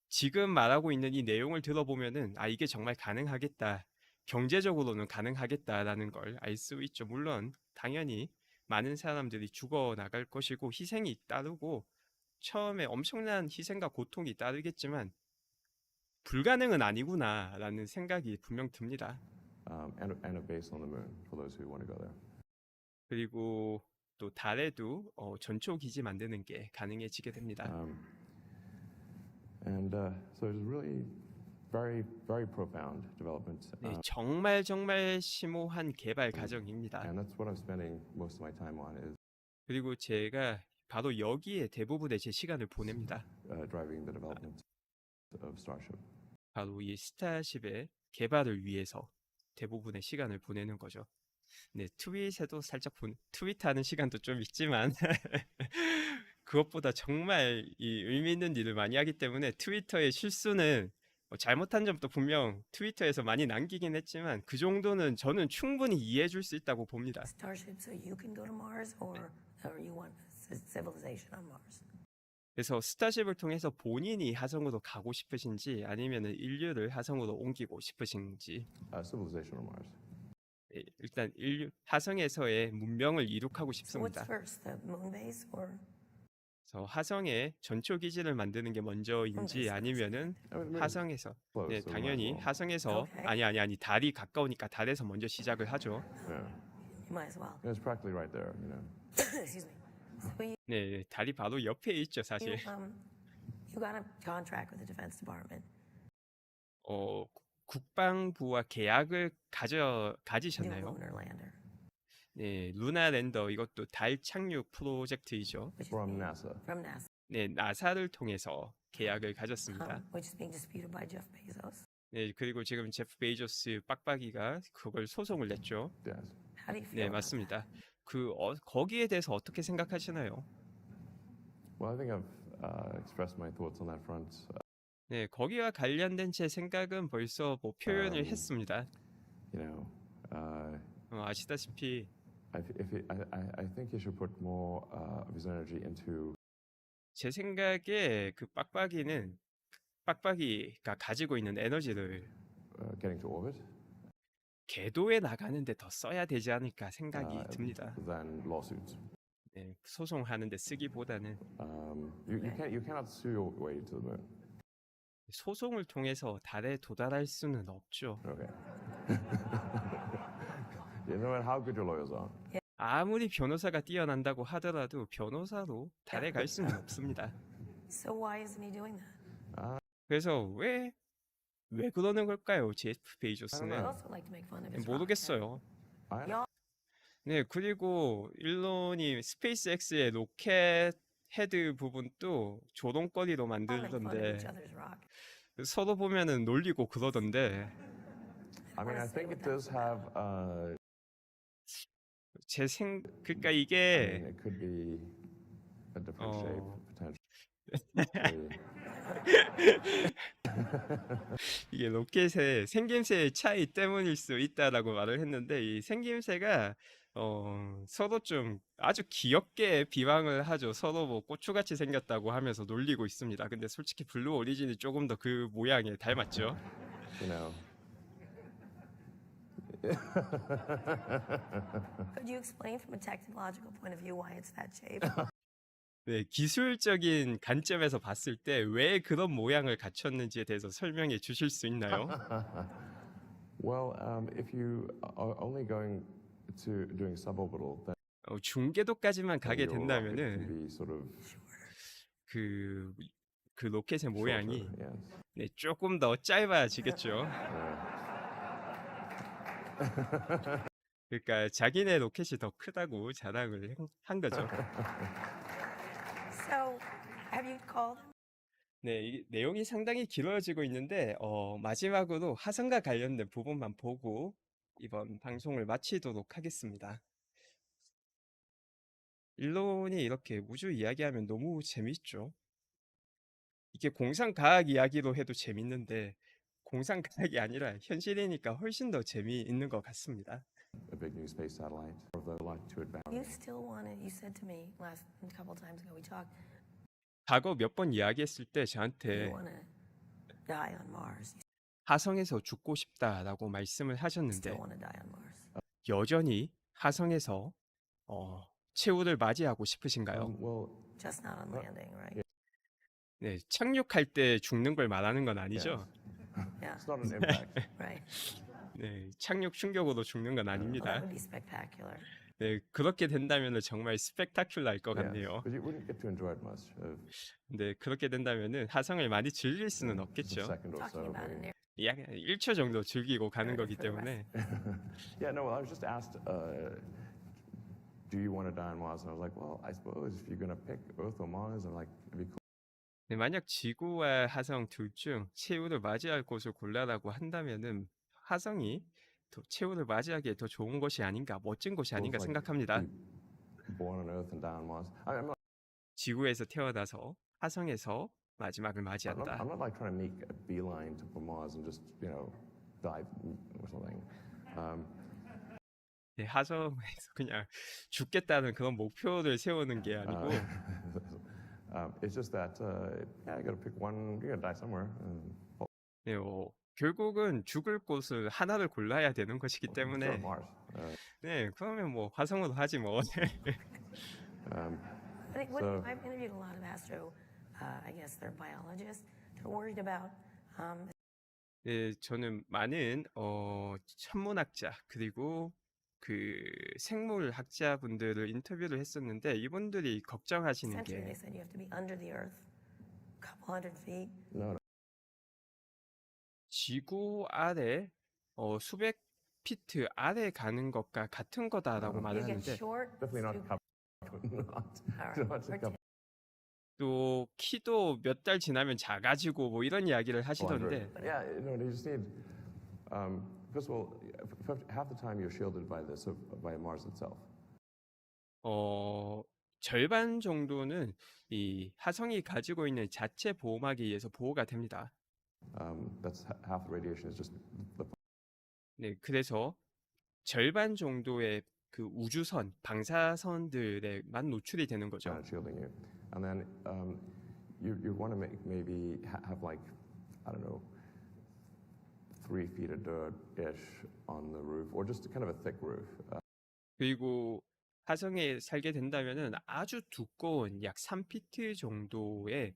지금 말하고 있는 이 내용을 들어보면은 아, 이게 정말 가능하겠다. 경제적으로는 가능하겠다라는 걸 알 수 있죠. 물론 당연히 많은 사람들이 죽어 나갈 것이고 희생이 따르고 처음에 엄청난 희생과 고통이 따르겠지만 불가능은 아니구나라는 생각이 분명 듭니다. And a base on the moon for those who want to go there. 그리고 또 달에도 전초 기지 만드는 게 가능해지게 됩니다. So it's really very profound development. 네, 정말 심오한 개발 과정입니다. And that's what I'm spending most of my time on is 그리고 제가 바로 여기에 대부분의 제 시간을 보냅니다. driving the development of Starship. 바로 이 스타쉽의 개발을 위해서 대부분의 시간을 보내는 거죠. 네, 트윗에도 살짝 트윗하는 시간도 좀 있지만 그것보다 정말 이 의미 있는 일을 많이 하기 때문에 트위터의 실수는 잘못한 점도 분명 트위터에서 많이 남기긴 했지만 그 정도는 저는 충분히 이해해 줄 수 있다고 봅니다. Starship so you can go to Mars or you want civilization on Mars? 그래서 스타쉽을 통해서 본인이 화성으로 가고 싶으신지 아니면 인류를 화성으로 옮기고 싶으신지 Civilization on Mars. 일단 화성에서의 문명을 이룩하고 So what's 싶습니다. first, the moon base or 그래서 화성에 전초 기지를 만드는 게 먼저인지 아니면은 화성에서 네, so 당연히 might as 화성에서 Okay. 아니 달이 가까우니까 달에서 먼저 시작을 하죠. Yeah. you might as well. And it's practically right there, you know. Excuse me. So 네, 달이 바로 옆에 있죠, 사실. you got a contract with the Defense Department. 국방부와 계약을 Do 가지셨나요? lunar lander, 네, 루나 랜더 이것도 달 착륙 프로젝트이죠. which is From NASA. from NASA, 네, 나사를 통해서 계약을 가졌습니다. which is being disputed by Jeff Bezos. 네, 그리고 지금 제프 베이조스 빡빡이가 그걸 소송을 냈죠. Yes. How do you feel 네, about 맞습니다. 거기에 대해서 어떻게 생각하시나요? Well, I think I've expressed my thoughts on that front. 네, 거기와 관련된 제 생각은 벌써 뭐 표현을 했습니다. You know, 아시다시피 I think he should put more of his energy into 제 생각에 그 빡빡이가 가지고 있는 에너지를 getting to orbit 궤도에 나가는데 더 써야 되지 않을까 생각이 듭니다. than lawsuits. 네, 소송하는데 쓰기보다는 You cannot sue your way to the moon. 소송을 통해서 달에 도달할 수는 없죠. Okay. You know how good your lawyers are. 아무리 변호사가 뛰어난다고 하더라도 변호사로 달에 갈 수는 없습니다. So why isn't he doing that? 그래서 왜 그러는 걸까요, 제프 I 베이조스는? also like to make fun of his rocket. 모르겠어요. I Y'all 네, 그리고 일론이 스페이스X의 로켓 헤드 부분도 조롱거리로 all make fun of 만들던데 each other's rocket. 서로 보면은 놀리고 그러던데 mean, I wanna say think it what does that's have 그러니까 I 이게 mean, it could be a different shape 어, potentially. 이게 로켓의 생김새의 차이 때문일 수 있다라고 말을 했는데 이 생김새가 서로 좀 아주 귀엽게 비방을 하죠. 서로 뭐 고추같이 생겼다고 하면서 놀리고 있습니다. 근데 솔직히 블루 오리진이 조금 더 그 모양에 닮았죠. You know. Could you explain from a technological point of view why it's that shape? 네, 기술적인 관점에서 봤을 때 왜 그런 모양을 갖췄는지에 대해서 설명해 주실 수 있나요? Well, if you are only going to doing suborbital, then 중궤도까지만 가게 your rocket can 된다면은 be sort of 그, 그 로켓의 모양이 shorter. Yes. 네, 조금 더 짧아지겠죠. 그러니까 자기네 로켓이 더 크다고 자랑을 한 거죠. So, have you called him? 네, 이 내용이 상당히 길어지고 있는데 마지막으로 화성과 관련된 부분만 보고 이번 방송을 마치도록 하겠습니다. 일론이 이렇게 우주 이야기하면 너무 재밌죠. 이게 공상과학 이야기로 해도 재밌는데 공상과학이 아니라 현실이니까 훨씬 더 재미있는 것 같습니다. A big new space satellite, or the light to advance. You still want to, you said to me last, a couple times ago we talked, 과거 몇 번 이야기했을 때 you 저한테 want to die on Mars. You 화성에서 죽고 싶다라고 말씀을 하셨는데 still want to die on Mars. 여전히 화성에서 최후를 맞이하고 싶으신가요? Well, Just not on landing, right? 네, 착륙할 때 죽는 걸 말하는 건 아니죠. Yeah, it's not an impact. right. 네, 착륙 충격으로 죽는 건 Well, that 아닙니다. would be spectacular. 네, 그렇게 된다면 정말 스펙타큘러일 것 Yes, 같네요. but you wouldn't get to enjoy it much. 네, 그렇게 된다면은 화성을 많이 즐길 수는 Just a 없겠죠. second or Talking so. about an maybe. air. 약 1초 정도 즐기고 가는 거기 for the 때문에 Yeah, no, I was just asked, do you want to die on Mars? And I was like, well, I suppose if you're going to pick Earth or Mars, I'm like, it'd be cool. 네, 만약 지구와 화성 둘 중 최후를 맞이할 곳을 골라라고 한다면은 화성이 더 최후를 맞이하기에 더 좋은 곳이 아닌가, 멋진 곳이 아닌가 Feels like 생각합니다. be born on Earth and die on Mars. I'm not, 지구에서 태어나서 화성에서 마지막을 I'm not, 맞이한다. I'm not like trying to make a beeline to Mars and just, dive or something. 네, 화성에서 그냥 죽겠다는 그런 목표를 세우는 게 아니고 It's just that, yeah, you got to pick one. You're going to die somewhere. 네, 결국은 죽을 곳을 하나를 골라야 되는 것이기 Sure, 때문에 Mars. 네, 그러면 뭐 화성으로 하지 뭐. So- I've interviewed a lot of I guess they're biologists. They're worried about 네, 저는 많은 천문학자 그리고 그 생물학자분들을 인터뷰를 했었는데 이분들이 걱정하시는 essentially 게 they said you have to be under the earth, a couple hundred feet. No, 지구 아래 수백 피트 아래 가는 것과 같은 거다라고 말을 You get 하는데 short, definitely not stupid. not, All right. not Or a couple 또 키도 몇 달 지나면 작아지고 뭐 이런 이야기를 하시던데 hundred. Yeah, you just need. First of all, half the time you're shielded by by Mars itself. 절반 정도는 이 화성이 가지고 있는 자체 보호막에 의해서 보호가 됩니다. That's half the radiation is just the 네, 그래서 절반 정도의 그 우주선, 방사선들에만 노출이 되는 거죠. planet shielding you, and then you want to maybe have like, I don't know, 3 feet of dirt-ish on the roof, or just kind of a thick roof. 그리고 화성에 살게 된다면은 아주 두꺼운 약 3피트 정도의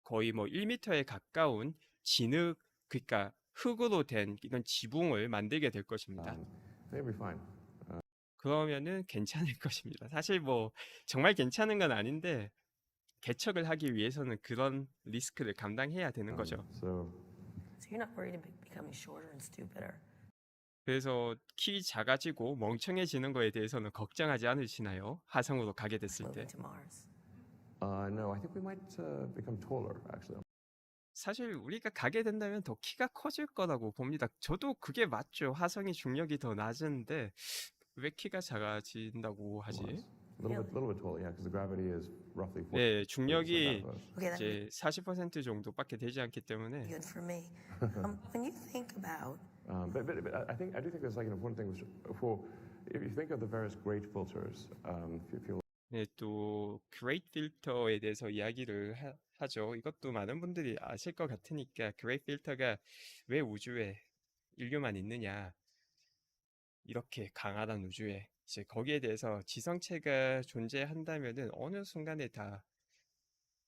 거의 뭐 1m에 가까운 진흙, 그러니까 흙으로 된 이런 지붕을 만들게 될 것입니다. They'll be fine. 그러면은 괜찮을 것입니다. 사실 뭐 정말 괜찮은 건 아닌데 개척을 하기 위해서는 그런 리스크를 감당해야 되는 거죠. So So you're not worried about becoming shorter and stupider. 그래서 키 작아지고 멍청해지는 거에 대해서는 걱정하지 않으시나요? 화성으로 가게 됐을 때. Moving to Mars. no, I think we might become taller actually. 사실 우리가 가게 된다면 더 키가 커질 거라고 봅니다. 저도 그게 맞죠. 화성이 중력이 더 낮은데 왜 키가 작아진다고 하지? A little bit taller, yeah, because the gravity is roughly 40% 네, that 중력이 of us. Okay, that 이제 40% 정도밖에 되지 않기 때문에 good for me. When you think about But I do think there's like an important thing if you think of the various great filters, if you 네, 또 그레이트 필터에 대해서 이야기를 하죠. 이것도 많은 분들이 아실 것 같으니까 그레이트 필터가 왜 우주에 인류만 있느냐, 이렇게 강하단 우주에 이제 거기에 대해서 지성체가 존재한다면은 어느 순간에 다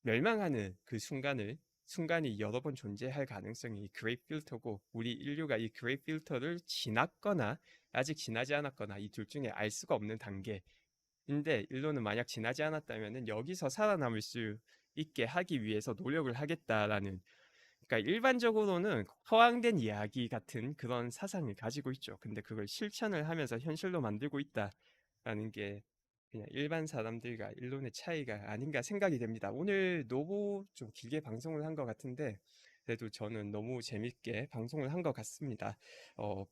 멸망하는 그 순간이 여러 번 존재할 가능성이 이 그레이트 필터고, 우리 인류가 이 그레이트 필터를 지났거나 아직 지나지 않았거나 이 둘 중에 알 수가 없는 단계인데, 인류는 만약 지나지 않았다면은 여기서 살아남을 수 있게 하기 위해서 노력을 하겠다라는, 그러니까 일반적으로는 허황된 이야기 같은 그런 사상을 가지고 있죠. 근데 그걸 실천을 하면서 현실로 만들고 있다라는 게 그냥 일반 사람들과 일론의 차이가 아닌가 생각이 됩니다. 오늘 너무 좀 길게 방송을 한 것 같은데 그래도 저는 너무 재밌게 방송을 한 것 같습니다.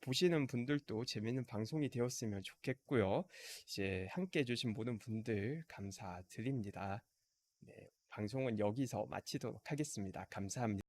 보시는 분들도 재밌는 방송이 되었으면 좋겠고요. 이제 함께 해주신 모든 분들 감사드립니다. 네, 방송은 여기서 마치도록 하겠습니다. 감사합니다.